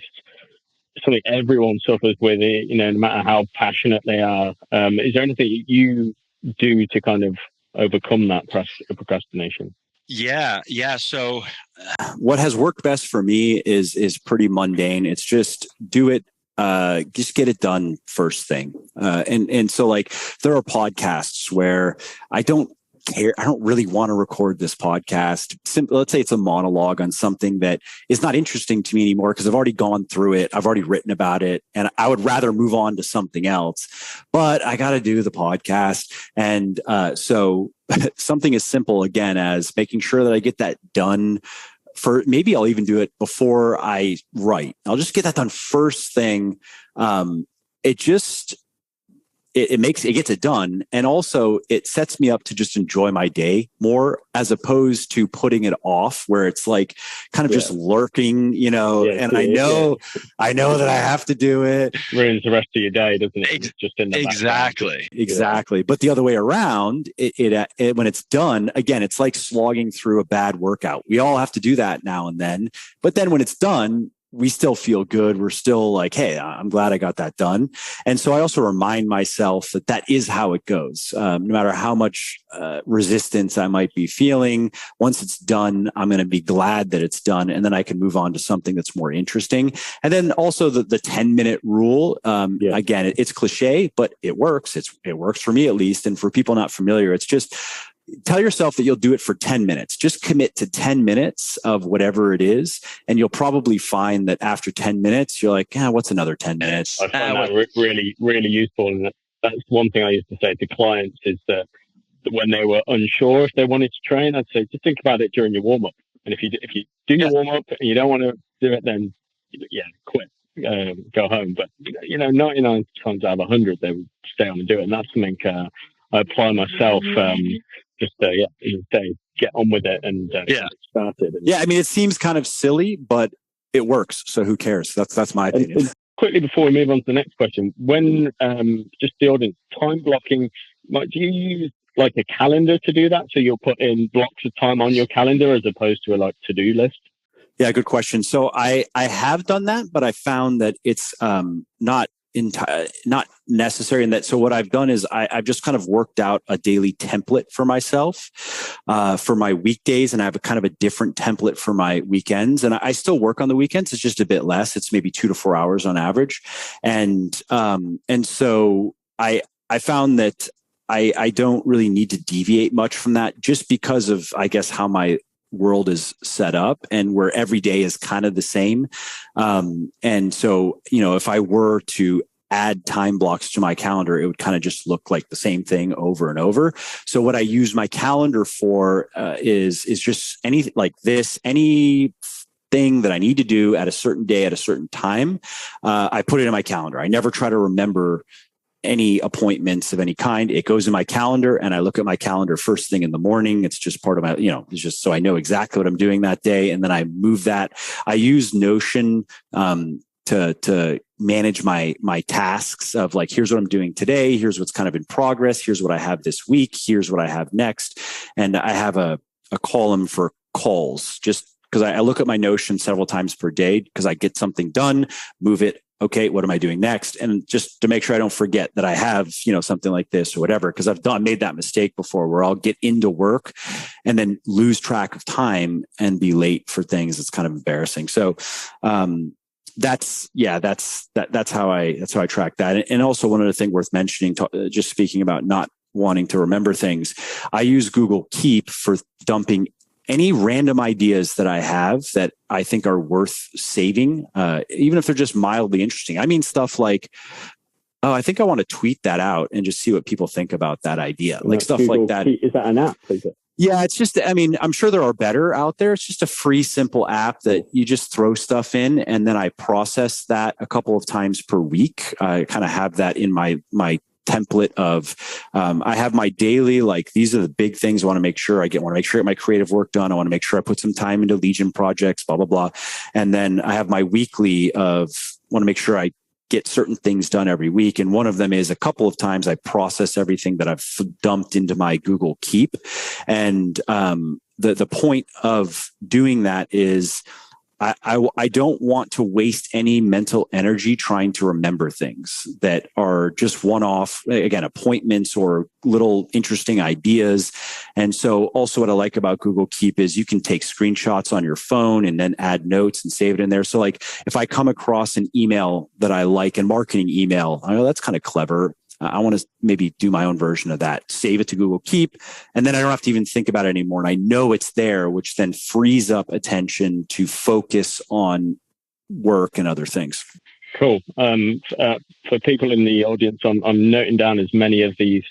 something everyone suffers with, no matter how passionate they are. Is there anything you do to kind of overcome that procrastination? Yeah. So what has worked best for me is pretty mundane. It's just do it. Just get it done first thing. And so there are podcasts where I don't care. I don't really want to record this podcast. Let's say it's a monologue on something that is not interesting to me anymore because I've already gone through it. I've already written about it and I would rather move on to something else, but I got to do the podcast. And so something as simple again as making sure that I get that done. Maybe I'll even do it before I write. I'll just get that done first thing. it gets it done. And also it sets me up to just enjoy my day more, as opposed to putting it off where it's like kind of just lurking, and I know that I have to do it. Ruins the rest of your day, doesn't it? It's just in the Exactly. But the other way around, it when it's done, again, it's like slogging through a bad workout. We all have to do that now and then. But then when it's done, we still feel good. We're still like, hey, I'm glad I got that done. And so I also remind myself that is how it goes. No matter how much resistance I might be feeling, once it's done, I'm going to be glad that it's done. And then I can move on to something that's more interesting. And then also the 10-minute rule. Again, it's cliche, but it works. It works for me at least. And for people not familiar, it's just tell yourself that you'll do it for 10 minutes. Just commit to 10 minutes of whatever it is. And you'll probably find that after 10 minutes, you're like, what's another 10 minutes? I find that really, really useful. And that's one thing I used to say to clients is that when they were unsure if they wanted to train, I'd say, just think about it during your warm up. And if you do your warm up and you don't want to do it, then quit, go home. But 99 times out of 100, they would stay on and do it. And that's something I apply myself. Just get on with it and get started. I mean, it seems kind of silly, but it works. So who cares? That's my opinion. And quickly before we move on to the next question, when just the audience, time blocking, do you use like a calendar to do that? So you'll put in blocks of time on your calendar as opposed to a to-do list? Yeah, good question. So I have done that, but I found that it's not necessary in that. So what I've done is I've just kind of worked out a daily template for myself for my weekdays, and I have a kind of a different template for my weekends. And I still work on the weekends. It's just a bit less. It's maybe 2 to 4 hours on average. And so I found that I don't really need to deviate much from that, just because of, I guess, how my world is set up and where every day is kind of the same. And so, if I were to add time blocks to my calendar, it would kind of just look like the same thing over and over. So what I use my calendar for is just anything like this, any thing that I need to do at a certain day at a certain time. I put it in my calendar. I never try to remember any appointments of any kind. It goes in my calendar, and I look at my calendar first thing in the morning. It's just part of my, it's just so I know exactly what I'm doing that day. And then I move that. I use Notion to manage my tasks of like, here's what I'm doing today. Here's what's kind of in progress. Here's what I have this week. Here's what I have next. And I have a column for calls, just because I look at my Notion several times per day because I get something done, move it. Okay, what am I doing next? And just to make sure I don't forget that I have, something like this or whatever, because I've made that mistake before where I'll get into work and then lose track of time and be late for things. It's kind of embarrassing. So, that's how I track that. And also one other thing worth mentioning, just speaking about not wanting to remember things, I use Google Keep for dumping any random ideas that I have that I think are worth saving, even if they're just mildly interesting. I mean, stuff like, I think I want to tweet that out and just see what people think about that idea. Like stuff Google like that. Is that an app? Is it? Yeah, it's just, I'm sure there are better out there. It's just a free, simple app that you just throw stuff in, and then I process that a couple of times per week. I kind of have that in my template of, I have my daily, like, these are the big things I want to make sure I get my creative work done. I want to make sure I put some time into Legion projects, blah, blah, blah. And then I have my weekly of, want to make sure I get certain things done every week. And one of them is a couple of times I process everything that I've dumped into my Google Keep. And the point of doing that is I don't want to waste any mental energy trying to remember things that are just one-off, again, appointments or little interesting ideas. And so also what I like about Google Keep is you can take screenshots on your phone and then add notes and save it in there. So like if I come across an email that I like, a marketing email, I know that's kind of clever. I want to maybe do my own version of that, save it to Google Keep, and then I don't have to even think about it anymore. And I know it's there, which then frees up attention to focus on work and other things. Cool. For people in the audience, I'm noting down as many of these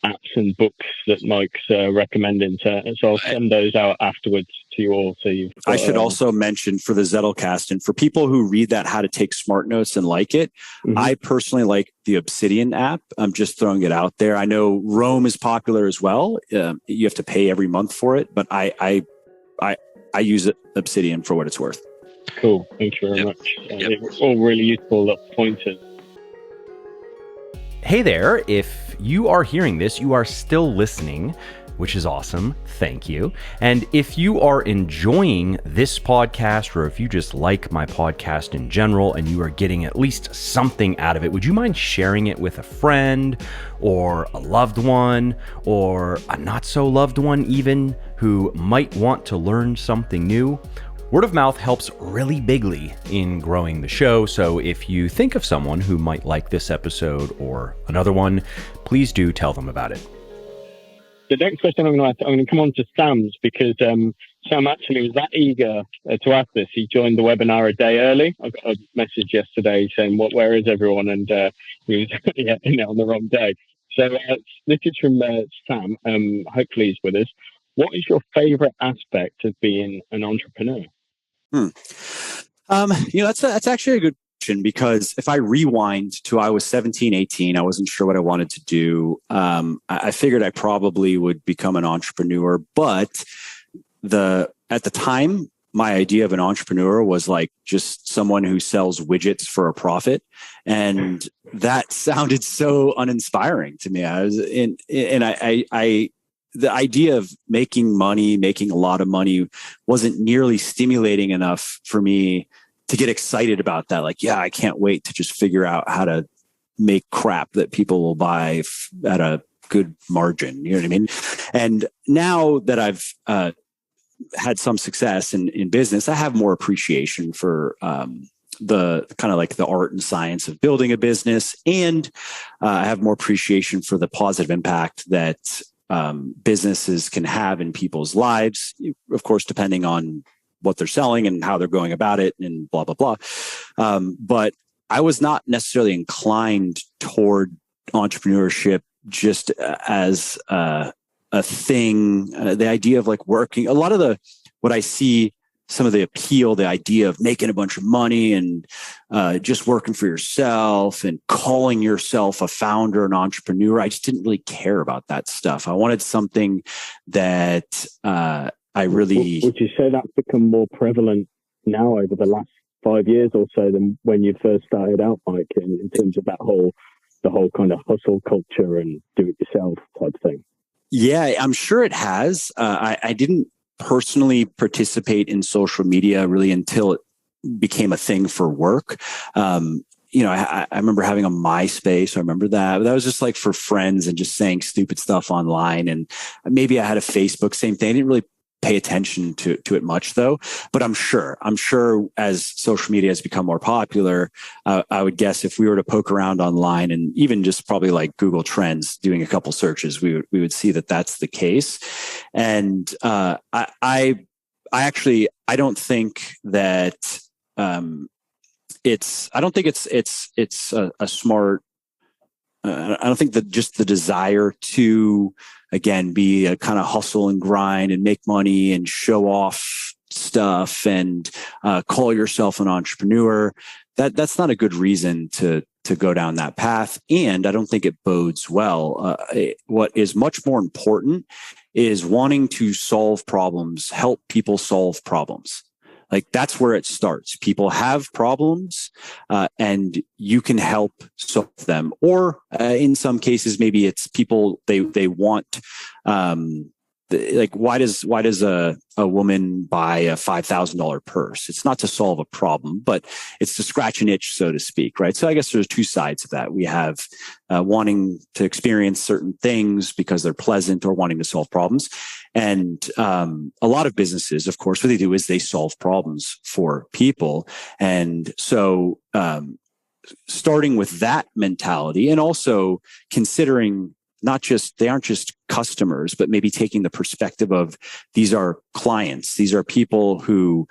apps and books that Mike's recommending. So I'll send those out afterwards to you all. So you've got, I should also mention for the Zettelcast and for people who read that, how to take smart notes and like it. I personally like the Obsidian app. I'm just throwing it out there. I know Roam is popular as well. You have to pay every month for it, but I use it, Obsidian, for what it's worth. Cool. Thank you very much. They're all really useful pointers. Hey there, if you are hearing this, you are still listening, which is awesome. Thank you. And if you are enjoying this podcast, or if you just like my podcast in general and you are getting at least something out of it, would you mind sharing it with a friend or a loved one or a not so loved one even who might want to learn something new? Word of mouth helps really bigly in growing the show, so if you think of someone who might like this episode or another one, please do tell them about it. The next question I'm going to come on to Sam's, because Sam actually was that eager to ask this. He joined the webinar a day early. I got a message yesterday saying, where is everyone? And he was on the wrong day. So this is from Sam. Hopefully he's with us. What is your favorite aspect of being an entrepreneur? That's actually a good question, because if I rewind to I was 17, 18, I wasn't sure what I wanted to do. I figured I probably would become an entrepreneur, but at the time, my idea of an entrepreneur was like just someone who sells widgets for a profit. And that sounded so uninspiring to me. The idea of making a lot of money wasn't nearly stimulating enough for me to get excited about that. Like, I can't wait to just figure out how to make crap that people will buy at a good margin. You know what I mean? And now that I've had some success in business, I have more appreciation for the kind of like the art and science of building a business. And I have more appreciation for the positive impact that businesses can have in people's lives, of course, depending on what they're selling and how they're going about it and blah, blah, blah. But I was not necessarily inclined toward entrepreneurship just as a thing. The idea of like working, a lot of what I see, some of the appeal, the idea of making a bunch of money and just working for yourself and calling yourself a founder, an entrepreneur. I just didn't really care about that stuff. I wanted something that I really... Would you say that's become more prevalent now over the last 5 years or so than when you first started out, Mike, in terms of the whole kind of hustle culture and do-it-yourself type thing? Yeah, I'm sure it has. I didn't personally participate in social media really until it became a thing for work. I remember having a MySpace. I remember that. But that was just like for friends and just saying stupid stuff online. And maybe I had a Facebook, same thing. I didn't really pay attention to it much though, but I'm sure as social media has become more popular, I would guess if we were to poke around online and even just probably like Google Trends, doing a couple searches, we would see that that's the case. And I don't think that I don't think it's a smart. I don't think that just the desire to, again, be a kind of hustle and grind and make money and show off stuff and call yourself an entrepreneur, that's not a good reason to go down that path. And I don't think it bodes well. What is much more important is wanting to solve problems, help people solve problems. Like that's where it starts. People have problems and you can help solve them. Or in some cases, maybe it's people, they want, like why does a woman buy a $5,000 purse? It's not to solve a problem, but it's to scratch an itch, so to speak, right? So I guess there's two sides of that. We have wanting to experience certain things because they're pleasant or wanting to solve problems. And a lot of businesses, of course, what they do is they solve problems for people. And so starting with that mentality and also considering they aren't just customers, but maybe taking the perspective of these are clients. These are people who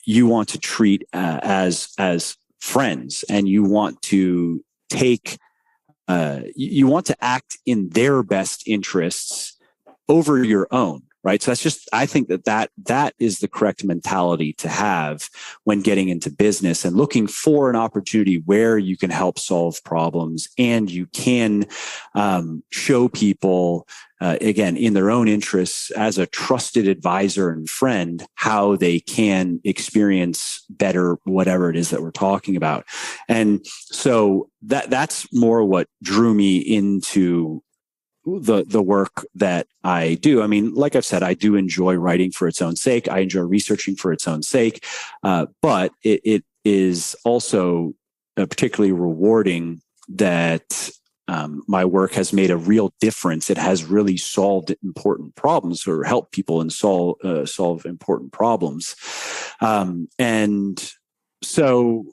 you want to treat as friends, and you want to take you want to act in their best interests over your own, right? So I think that is the correct mentality to have when getting into business and looking for an opportunity where you can help solve problems and you can show people, again, in their own interests as a trusted advisor and friend, how they can experience better whatever it is that we're talking about. And so that's more what drew me into the work that I do. I mean, like I've said, I do enjoy writing for its own sake. I enjoy researching for its own sake. But it is also particularly rewarding that my work has made a real difference. It has really solved important problems or helped people and solve important problems. And so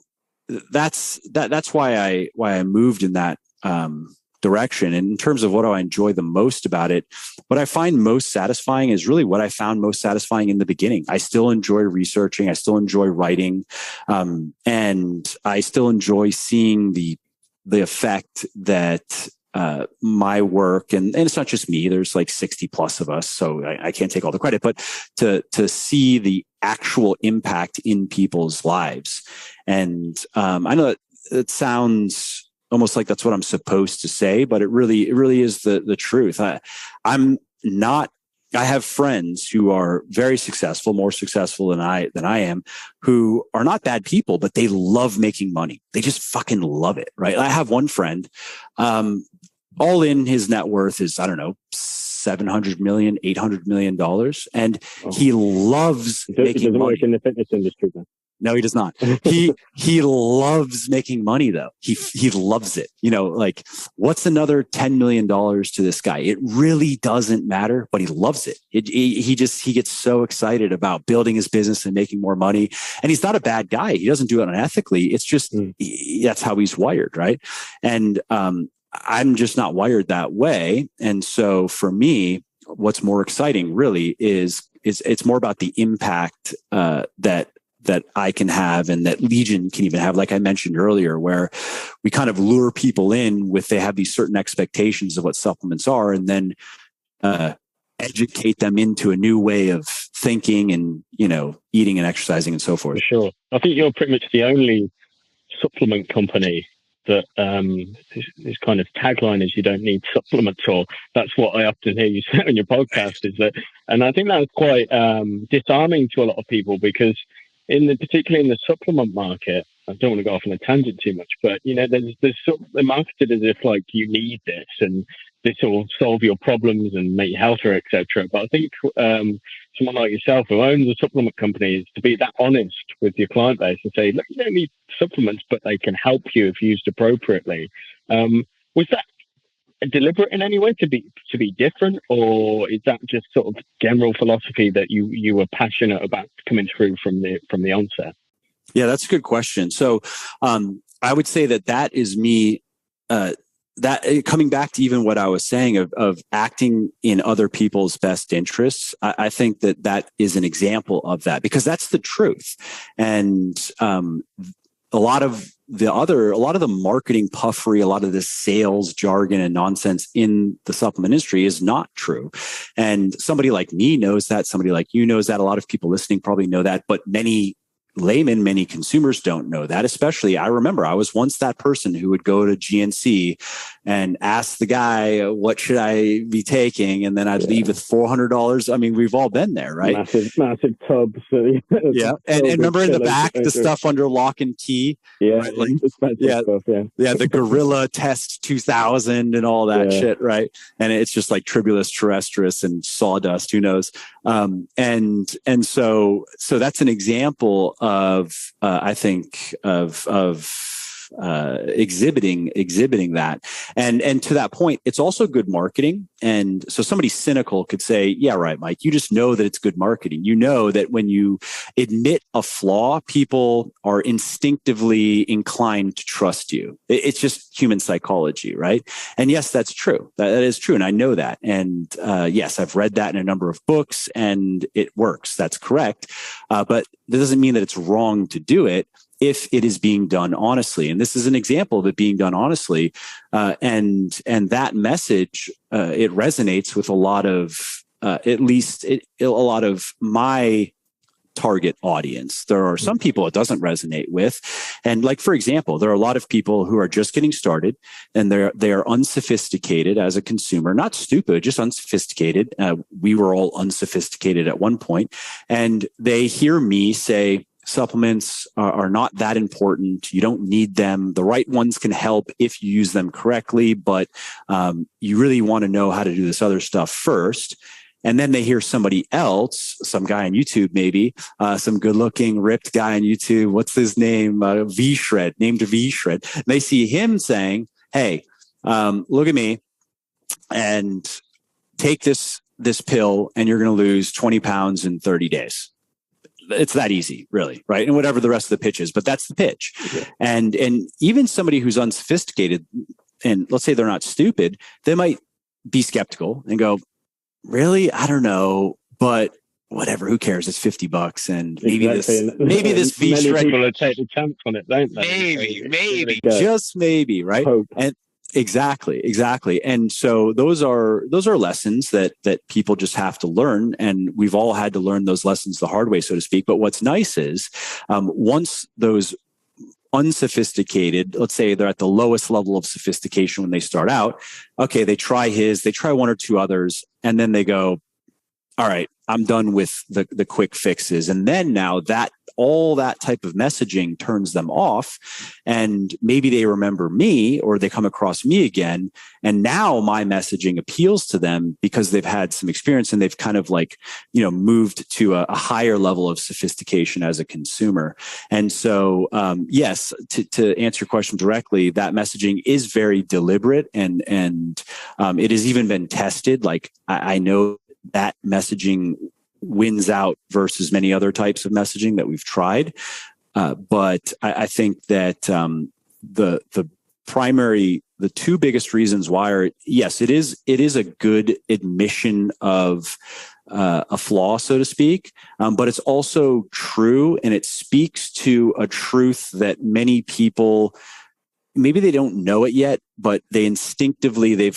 that's why I moved in that direction. And in terms of what do I enjoy the most about it, what I find most satisfying is really what I found most satisfying in the beginning. I still enjoy researching. I still enjoy writing. And I still enjoy seeing the effect that my work, and it's not just me, there's like 60 plus of us, so I can't take all the credit, but to see the actual impact in people's lives. And I know that it sounds almost like that's what I'm supposed to say, but it really is the truth. I have friends who are very successful, more successful than I am, who are not bad people, but they love making money. They just fucking love it, right? I have one friend, all in his net worth is, I don't know, $700 million, $800 million. And he loves making money. He doesn't work in the fitness industry then. No, he does not. He loves making money though. He loves it. You know, like what's another $10 million to this guy? It really doesn't matter, but he loves it. He gets so excited about building his business and making more money. And he's not a bad guy. He doesn't do it unethically. It's just, that's how he's wired. Right. And, I'm just not wired that way. And so for me, what's more exciting really is it's more about the impact, that I can have and that Legion can even have, like I mentioned earlier, where we kind of lure people in with, they have these certain expectations of what supplements are, and then educate them into a new way of thinking and, you know, eating and exercising and so forth. For sure. I think you're pretty much the only supplement company that this kind of tagline is you don't need supplements, or that's what I often hear you say on your podcast is that, and I think that's quite disarming to a lot of people, because particularly in the supplement market, I don't want to go off on a tangent too much, but you know, they're marketed as if like you need this and this will solve your problems and make you healthier, etc. But I think someone like yourself who owns a supplement company is to be that honest with your client base and say, look, you don't need supplements, but they can help you if used appropriately. Was that deliberate in any way to be different, or is that just sort of general philosophy that you were passionate about coming through from the onset? Yeah, that's a good question. So I would say that is me, that coming back to even what I was saying of acting in other people's best interests. I think that is an example of that, because that's the truth. And a lot of the marketing puffery, a lot of the sales jargon and nonsense in the supplement industry is not true. And somebody like me knows that. Somebody like you knows that. A lot of people listening probably know that, but many consumers don't know that. Especially, I remember I was once that person who would go to GNC and ask the guy, what should I be taking? And then I'd leave with $400. I mean, we've all been there, right? Massive tubs. Yeah. And remember in the back, the stuff under lock and key. Yeah. Right? Like, yeah. The Gorilla Test 2000 and all that shit. Right. And it's just like Tribulus terrestris and sawdust, who knows? And so that's an example of, I think of exhibiting that. And to that point, it's also good marketing. And so somebody cynical could say, yeah, right, Mike, you just know that it's good marketing. You know that when you admit a flaw, people are instinctively inclined to trust you. It's just human psychology, right? And yes, that's true. That is true. And I know that. And yes, I've read that in a number of books and it works. That's correct. But that doesn't mean that it's wrong to do it. if it is being done honestly. And this is an example of it being done honestly. And that message, it resonates with a lot of, a lot of my target audience. There are some people it doesn't resonate with. And like, for example, there are a lot of people who are just getting started and they are unsophisticated as a consumer, not stupid, just unsophisticated. We were all unsophisticated at one point. And they hear me say, supplements are not that important. You don't need them. The right ones can help if you use them correctly, but you really want to know how to do this other stuff first. And then they hear somebody else, some guy on YouTube, maybe some good looking, ripped guy on YouTube. What's his name? V-Shred, named V-Shred. They see him saying, hey, look at me and take this pill and you're going to lose 20 pounds in 30 days. It's that easy, really, right? And whatever the rest of the pitch is, but that's the pitch. Yeah. And even somebody who's unsophisticated, and let's say they're not stupid, they might be skeptical and go, really? I don't know, but whatever, who cares? It's $50 and maybe this many people will take the chance on it, don't they? Maybe, just maybe, right? Hope. And exactly. And so those are lessons that people just have to learn. And we've all had to learn those lessons the hard way, so to speak. But what's nice is once those unsophisticated, let's say they're at the lowest level of sophistication when they start out, okay, they try one or two others, and then they go, all right, I'm done with the quick fixes. And then now all that type of messaging turns them off, and maybe they remember me or they come across me again. And now my messaging appeals to them because they've had some experience and they've kind of moved to a higher level of sophistication as a consumer. And so, yes, to answer your question directly, that messaging is very deliberate and it has even been tested. Like I know that messaging wins out versus many other types of messaging that we've tried. But I think that the two biggest reasons why are, yes, it is a good admission of a flaw, so to speak, but it's also true, and it speaks to a truth that many people, maybe they don't know it yet, but they instinctively they've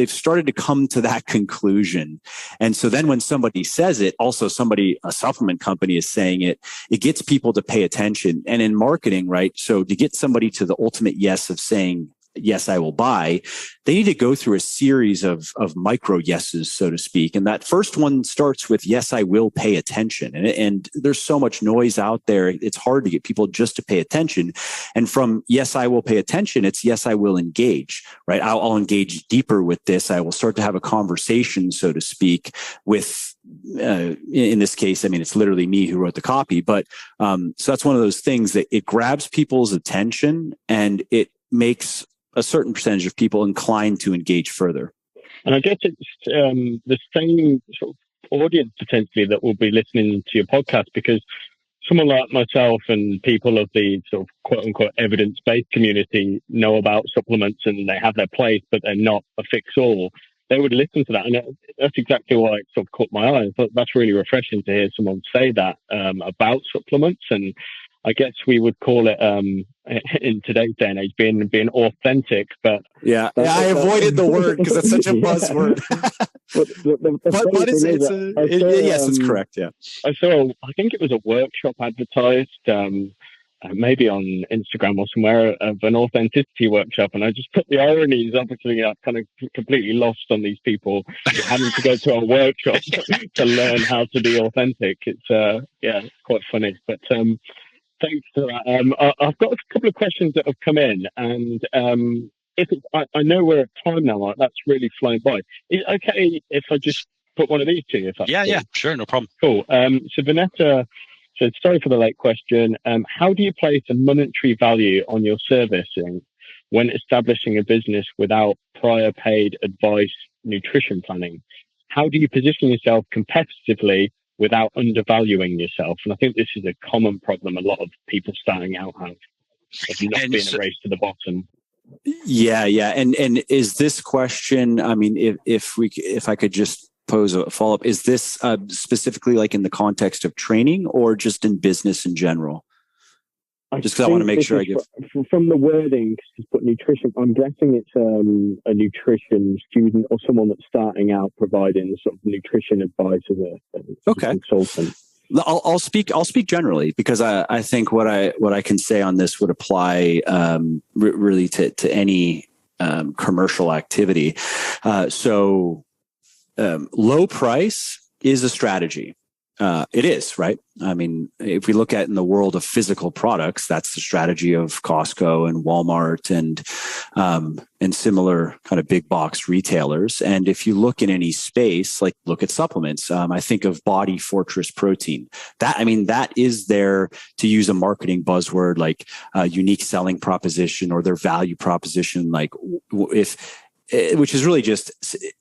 started to come to that conclusion. And so then when somebody says it, also a supplement company is saying it gets people to pay attention. And in marketing, right? So to get somebody to the ultimate yes of saying, yes, I will buy, they need to go through a series of micro yeses, so to speak. And that first one starts with, yes, I will pay attention. And there's so much noise out there. It's hard to get people just to pay attention. And from yes, I will pay attention, it's yes, I will engage, right? I'll engage deeper with this. I will start to have a conversation, so to speak, with, in this case, I mean, it's literally me who wrote the copy, but so that's one of those things that it grabs people's attention and it makes a certain percentage of people inclined to engage further. And I guess it's the same sort of audience potentially that will be listening to your podcast, because someone like myself and people of the sort of quote unquote evidence-based community know about supplements and they have their place, but they're not a fix-all. They would listen to that. And that's exactly why it sort of caught my eye. I thought that's really refreshing to hear someone say that about supplements. And I guess we would call it in today's day and age being authentic, but I avoided the word because it's such a buzzword. But yes, it's correct. Yeah, I think it was a workshop advertised, maybe on Instagram or somewhere, of an authenticity workshop, and I just put the ironies. Obviously, I kind of completely lost on these people having to go to a workshop to learn how to be authentic. It's quite funny, but. Thanks for that. I've got a couple of questions that have come in, and I know we're at time now. Like, that's really flown by. Is it okay if I just put one of these to you? Yeah, sure, no problem. Cool. So Vanessa said, sorry for the late question. How do you place a monetary value on your servicing when establishing a business without prior paid advice, nutrition planning? How do you position yourself competitively without undervaluing yourself? And I think this is a common problem a lot of people starting out have, of not being a race to the bottom. Yeah. And is this question, I mean, if I could just pose a follow-up, is this specifically like in the context of training or just in business in general? Just because I want to make sure I give... From the wording, to put nutrition, I'm guessing it's a nutrition student or someone that's starting out providing sort of nutrition advice as a consultant. I'll speak generally, because I think what I can say on this would apply really to any commercial activity. So low price is a strategy. It is, right? I mean, if we look at in the world of physical products, that's the strategy of Costco and Walmart and similar kind of big box retailers. And if you look in any space, like look at supplements, I think of Body Fortress Protein. That is their, to use a marketing buzzword, like unique selling proposition or their value proposition. Like which is really just,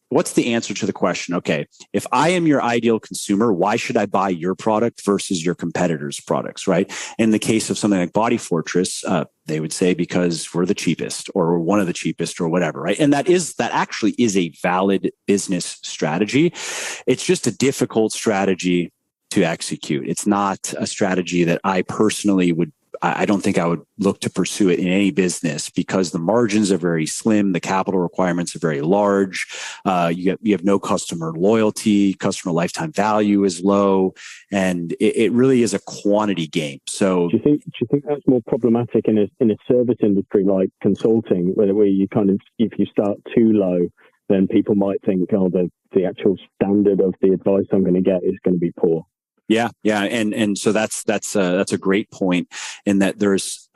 what's the answer to the question? Okay, if I am your ideal consumer, why should I buy your product versus your competitors' products, right? In the case of something like Body Fortress, they would say because we're the cheapest or we're one of the cheapest or whatever, right? And that actually is a valid business strategy. It's just a difficult strategy to execute. It's not a strategy that I personally I don't think I would look to pursue it in any business, because the margins are very slim. The capital requirements are very large. You have no customer loyalty. Customer lifetime value is low, and it really is a quantity game. So, do you think that's more problematic in a service industry like consulting, where you kind of, if you start too low, then people might think, oh, the actual standard of the advice I'm going to get is going to be poor. Yeah. And so that's a great point, in that there is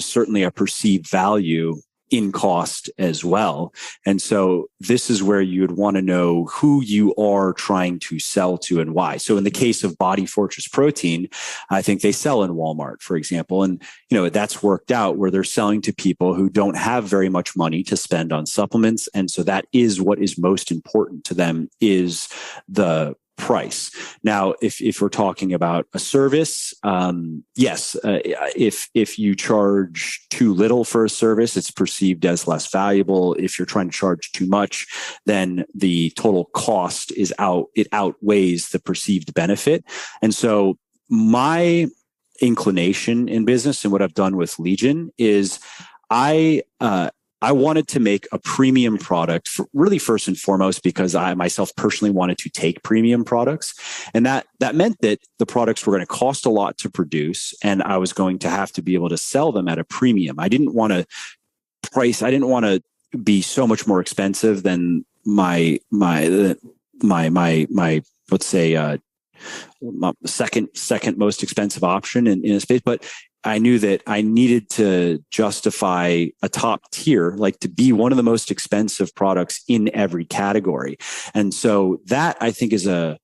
certainly a perceived value in cost as well. And so this is where you would want to know who you are trying to sell to and why. So in the case of Body Fortress Protein, I think they sell in Walmart, for example. And, that's worked out where they're selling to people who don't have very much money to spend on supplements. And so that is what is most important to them, is the price. Now, if we're talking about a service, yes, if you charge too little for a service, it's perceived as less valuable. If you're trying to charge too much, then the total cost it outweighs the perceived benefit. And so my inclination in business, and what I've done with Legion, is I wanted to make a premium product, really first and foremost, because I myself personally wanted to take premium products. And that meant that the products were going to cost a lot to produce, and I was going to have to be able to sell them at a premium. I didn't want to be so much more expensive than my let's say, second most expensive option in a space. But I knew that I needed to justify a top tier, like to be one of the most expensive products in every category. And so that, I think, is I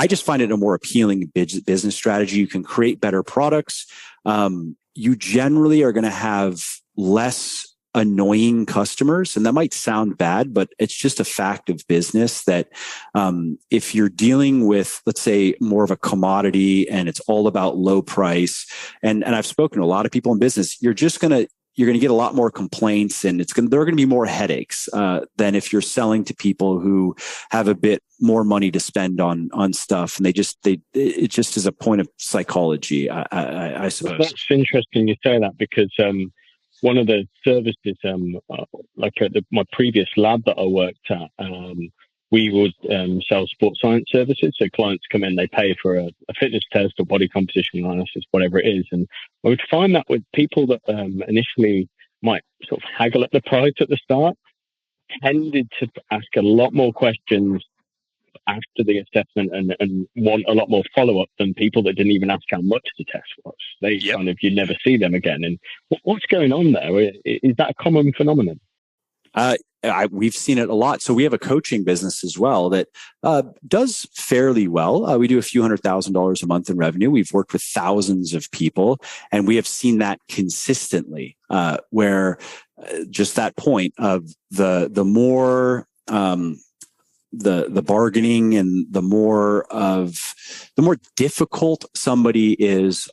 just find it a more appealing business strategy. You can create better products. You generally are going to have less annoying customers. And that might sound bad, but it's just a fact of business that if you're dealing with, let's say, more of a commodity and it's all about low price, and I've spoken to a lot of people in business, you're going to get a lot more complaints, and there are going to be more headaches than if you're selling to people who have a bit more money to spend on stuff, and it just is a point of psychology, I suppose. That's interesting you say that, because one of the services, like at my previous lab that I worked at, we would sell sports science services. So clients come in, they pay for a fitness test or body composition analysis, whatever it is. And I would find that with people that initially might sort of haggle at the price at the start, tended to ask a lot more questions after the assessment and want a lot more follow-up than people that didn't even ask how much the test was. They kind of, you never see them again. And what's going on there? Is that a common phenomenon? We've seen it a lot. So we have a coaching business as well that does fairly well. We do a few $100,000 a month in revenue. We've worked with thousands of people, and we have seen that consistently, where just that point of the more the bargaining and the more difficult somebody is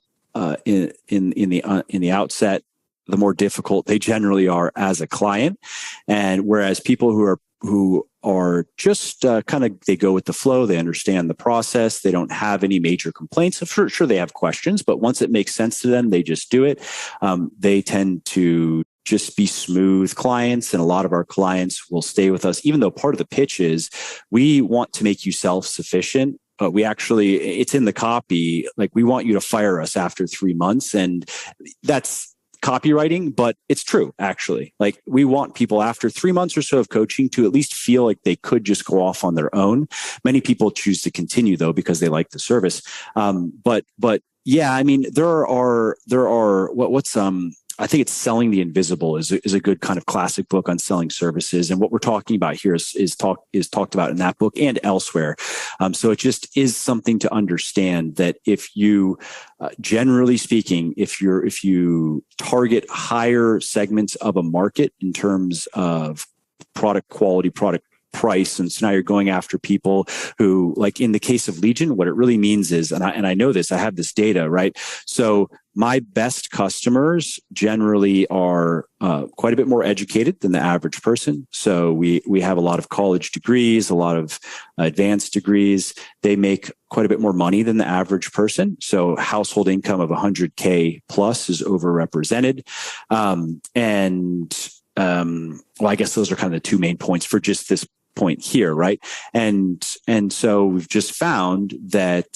in the outset, the more difficult they generally are as a client. And whereas people who are are just kind of, they go with the flow. They understand the process. They don't have any major complaints. Sure, they have questions, but once it makes sense to them, they just do it. They tend to just be smooth clients. And a lot of our clients will stay with us, even though part of the pitch is we want to make you self-sufficient. But we actually, it's in the copy, like we want you to fire us after 3 months. And that's copywriting, but it's true, actually. Like we want people after 3 months or so of coaching to at least feel like they could just go off on their own. Many people choose to continue though, because they like the service. But yeah, I mean, there are what's I think it's Selling the Invisible is a good kind of classic book on selling services. And what we're talking about here is talked about in that book and elsewhere. So it just is something to understand that if you, generally speaking, if you target higher segments of a market in terms of product quality, product price, and so now you're going after people who, like in the case of Legion, what it really means is, and I know this, I have this data, right? So my best customers generally are quite a bit more educated than the average person. So we have a lot of college degrees, a lot of advanced degrees. They make quite a bit more money than the average person. So household income of 100K plus is overrepresented. Well, I guess those are kind of the two main points for just this point here, right? And so we've just found that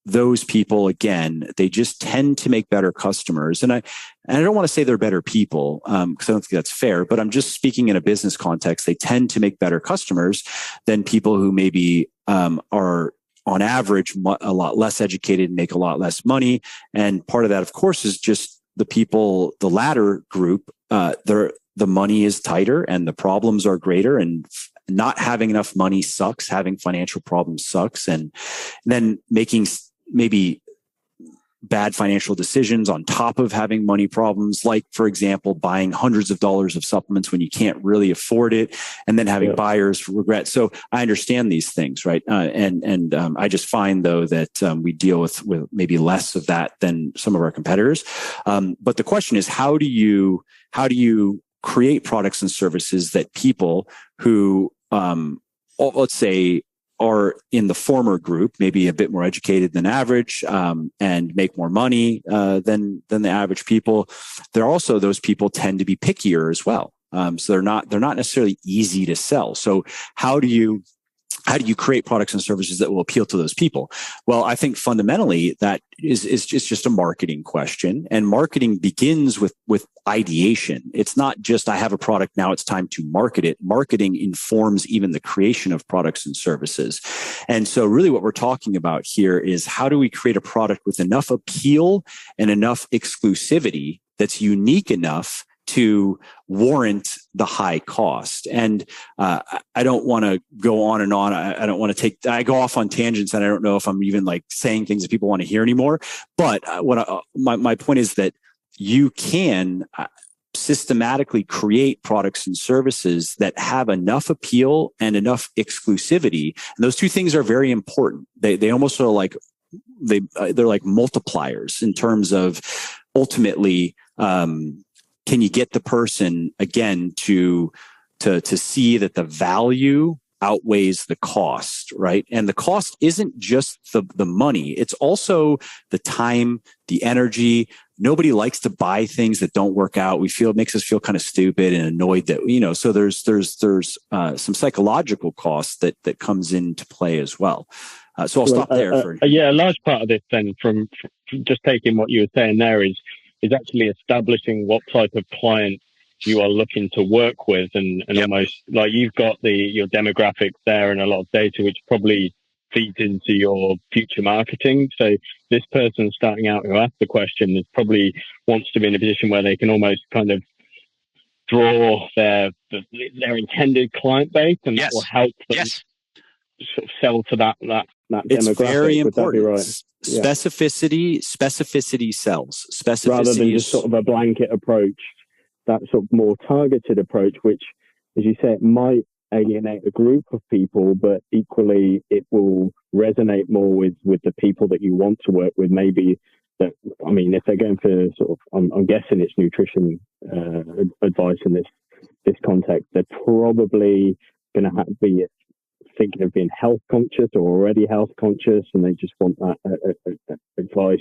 those people, again, they just tend to make better customers. And I don't want to say they're better people, because I don't think that's fair, but I'm just speaking in a business context. They tend to make better customers than people who maybe are on average a lot less educated and make a lot less money. And part of that, of course, is just the people, the latter group, the money is tighter and the problems are greater, and not having enough money sucks. Having financial problems sucks. And then making maybe bad financial decisions on top of having money problems, like, for example, buying hundreds of dollars of supplements when you can't really afford it, and then having buyers regret. So I understand these things, right? And I just find, though, that we deal with maybe less of that than some of our competitors. But the question is, how do you create products and services that people who, let's say, are in the former group, maybe a bit more educated than average, and make more money than the average people. They're also, those people tend to be pickier as well. So they're not necessarily easy to sell. So how do you create products and services that will appeal to those people? Well, I think fundamentally that is just a marketing question, and marketing begins with ideation. It's not just, I have a product, now it's time to market it. Marketing informs even the creation of products and services. And so really what we're talking about here is, how do we create a product with enough appeal and enough exclusivity that's unique enough to warrant the high cost? And I don't want to go on and on. I don't want to I go off on tangents, and I don't know if I'm even like saying things that people want to hear anymore. But my point is that you can systematically create products and services that have enough appeal and enough exclusivity. And those two things are very important. They almost are like, they're like multipliers in terms of ultimately, can you get the person, again, to see that the value outweighs the cost, right? And the cost isn't just the money. It's also the time, the energy. Nobody likes to buy things that don't work out. It makes us feel kind of stupid and annoyed that, so there's some psychological cost that comes into play as well. So I'll stop there. A large part of this then, from just taking what you were saying there, is actually establishing what type of client you are looking to work with, and almost like you've got your demographics there and a lot of data, which probably feeds into your future marketing. So this person starting out who asked the question is probably wants to be in a position where they can almost kind of draw their intended client base, and that will help them sort of sell to that it's demographic. Very important. Right? Specificity sells. Specificity, rather than just sort of a blanket approach, that sort of more targeted approach, which, as you say, it might alienate a group of people, but equally it will resonate more with the people that you want to work with. Maybe that, I mean, if they're going for sort of, I'm guessing it's nutrition advice in this this context, they're probably going to be thinking of being health conscious or already health conscious, and they just want that advice,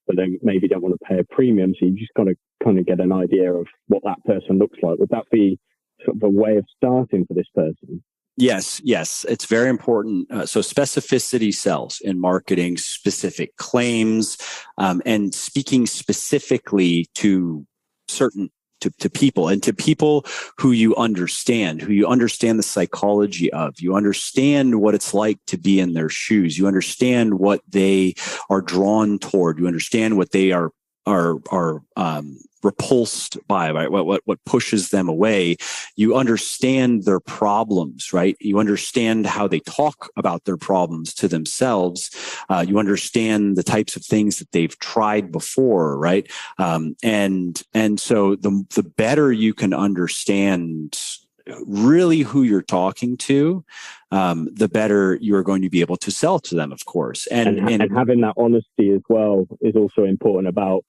but they maybe don't want to pay a premium. So you just got to kind of get an idea of what that person looks like. Would that be sort of a way of starting for this person? Yes, it's very important. So specificity sells in marketing, specific claims, and speaking specifically to certain to people, and to people who you understand the psychology of. You understand what it's like to be in their shoes. You understand what they are drawn toward. You understand what they are repulsed by, right? What pushes them away. You understand their problems, right? You understand how they talk about their problems to themselves. You understand the types of things that they've tried before, right? And so the better you can understand really who you're talking to, the better you're going to be able to sell to them, of course. And having that honesty as well is also important about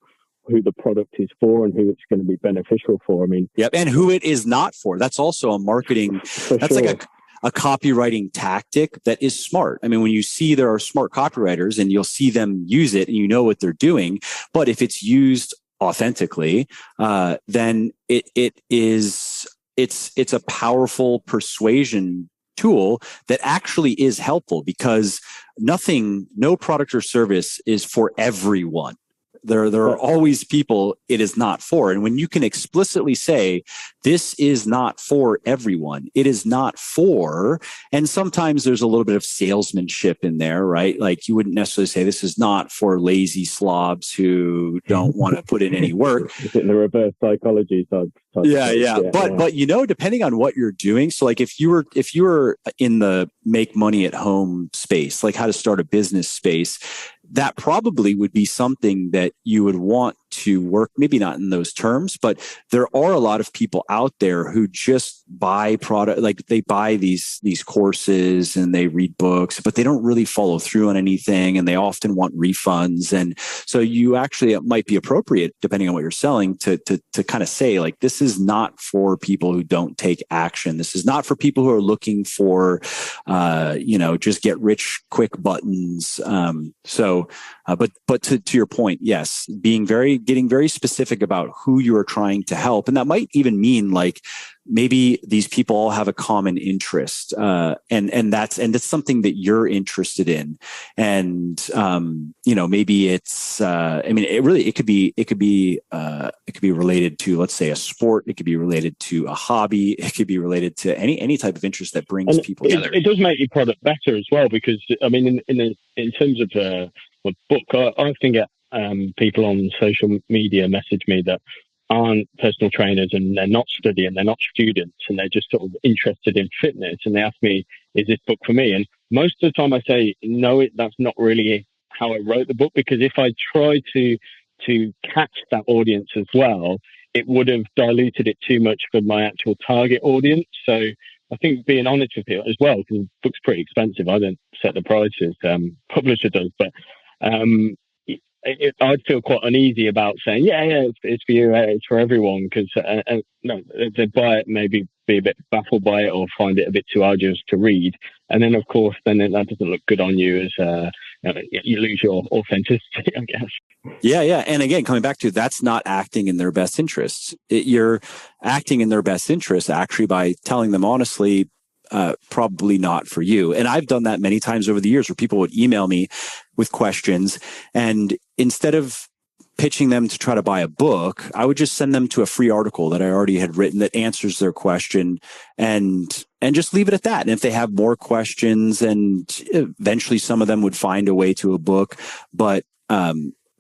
who the product is for and who it's going to be beneficial for. I mean, yep, and who it is not for. That's also a marketing. That's sure. Like a copywriting tactic that is smart. I mean, when you see there are smart copywriters and you'll see them use it and you know what they're doing, but if it's used authentically, then it's a powerful persuasion tool that actually is helpful, because no product or service is for everyone. There are always people it is not for. And when you can explicitly say, this is not for everyone, it is not for, and sometimes there's a little bit of salesmanship in there, right? Like you wouldn't necessarily say this is not for lazy slobs who don't want to put in any work. In the reverse psychology type. Yeah. But you know, depending on what you're doing. So like if you were in the make money at home space, like how to start a business space, that probably would be something that you would want to work, maybe not in those terms, but there are a lot of people out there who just buy product, like they buy these courses and they read books, but they don't really follow through on anything, and they often want refunds. And so it might be appropriate, depending on what you're selling, to kind of say, like, this is not for people who don't take action. This is not for people who are looking for, just get rich quick buttons. But to your point, yes, getting very specific about who you are trying to help. And that might even mean like maybe these people all have a common interest, and that's something that you're interested in. And, maybe it's, it could be related to, let's say, a sport. It could be related to a hobby. It could be related to any type of interest that brings people together. It does make your product better as well, because I mean, in terms of a book, I often get people on social media message me that aren't personal trainers, and they're not studying, they're not students, and they're just sort of interested in fitness, and they ask me, is this book for me? And most of the time I say, no, that's not really how I wrote the book, because if I tried to catch that audience as well, it would have diluted it too much for my actual target audience. So I think being honest with you as well, because the book's pretty expensive. I don't set the prices, publisher does, but I'd feel quite uneasy about saying, it's for you, it's for everyone, because they buy it, maybe be a bit baffled by it or find it a bit too arduous to read. And then, of course, then that doesn't look good on you, as you lose your authenticity, I guess. Yeah. And again, coming back to, that's not acting in their best interests. You're acting in their best interest actually by telling them honestly, probably not for you. And I've done that many times over the years, where people would email me with questions, and instead of pitching them to try to buy a book, I would just send them to a free article that I already had written that answers their question, and just leave it at that. And if they have more questions, and eventually some of them would find a way to a book, but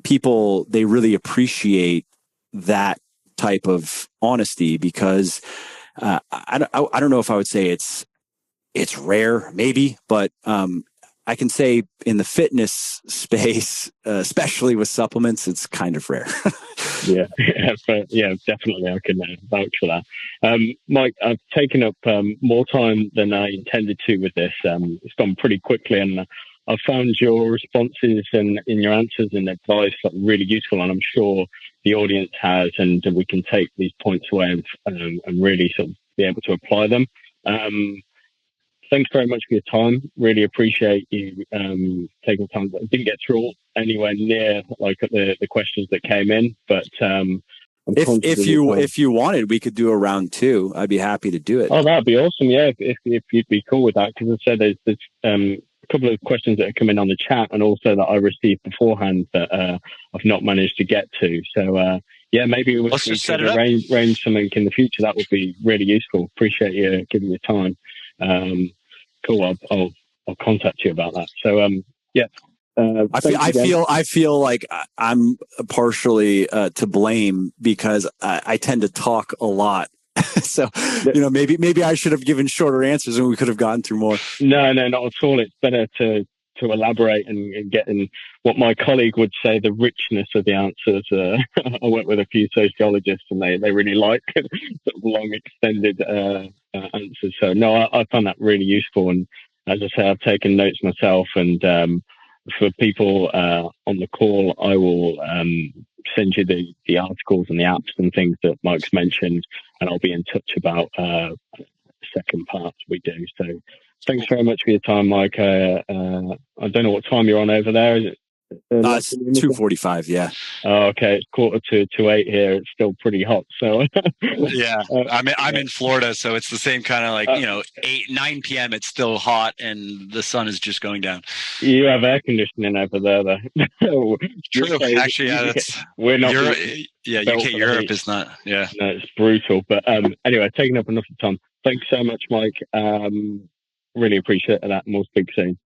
people, they really appreciate that type of honesty, because I don't know if I would say it's rare, maybe, but I can say in the fitness space, especially with supplements, it's kind of rare. Yeah, definitely. I can vouch for that. Mike, I've taken up more time than I intended to with this. It's gone pretty quickly, and I've found your responses and in your answers and advice really useful. And I'm sure the audience has, and we can take these points away and really sort of be able to apply them. Thanks very much for your time. Really appreciate you taking the time. I didn't get through anywhere near like the questions that came in, but if you wanted, we could do a round 2. I'd be happy to do it. Oh, that'd be awesome. Yeah, if you'd be cool with that, because I said there's a couple of questions that have come in on the chat, and also that I received beforehand that I've not managed to get to. So yeah, maybe we could arrange something in the future. That would be really useful. Appreciate you giving your time. Cool. I'll contact you about that. So yeah. I feel like I'm partially to blame because I tend to talk a lot. So maybe I should have given shorter answers and we could have gone through more. No, not at all. It's better to elaborate and get in what my colleague would say, the richness of the answers. I work with a few sociologists, and they really like sort of long, extended answers. So no, I found that really useful. And as I say, I've taken notes myself. And for people on the call, I will send you the articles and the apps and things that Mike's mentioned, and I'll be in touch about the second part we do. So thanks very much for your time, Mike. I don't know what time you're on over there. Is it? It's 2:45. Yeah. Oh, okay. It's 7:45 here. It's still pretty hot. So yeah, I'm in Florida, so it's the same kind of like 8-9 p.m. It's still hot, and the sun is just going down. You have air conditioning over there, though. True. Actually, yeah, we're not. UK, Europe is not. Yeah. No, it's brutal. But anyway, taking up enough of time. Thanks so much, Mike. Really appreciate that, and we'll speak soon.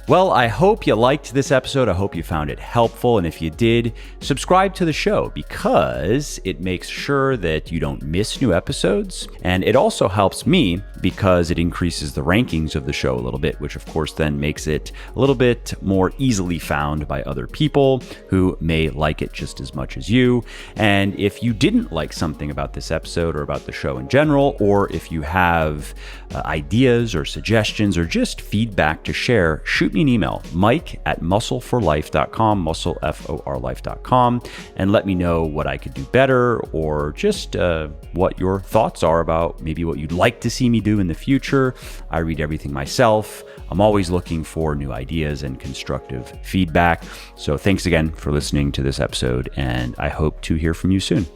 Well, I hope you liked this episode. I hope you found it helpful. And if you did, subscribe to the show because it makes sure that you don't miss new episodes. And it also helps me because it increases the rankings of the show a little bit, which of course then makes it a little bit more easily found by other people who may like it just as much as you. And if you didn't like something about this episode or about the show in general, or if you have ideas or suggestions or just feedback to share, shoot me an email, mike@muscleforlife.com, muscleforlife.com, and let me know what I could do better, or just what your thoughts are about maybe what you'd like to see me do in the future. I read everything myself. I'm always looking for new ideas and constructive feedback. So thanks again for listening to this episode, and I hope to hear from you soon.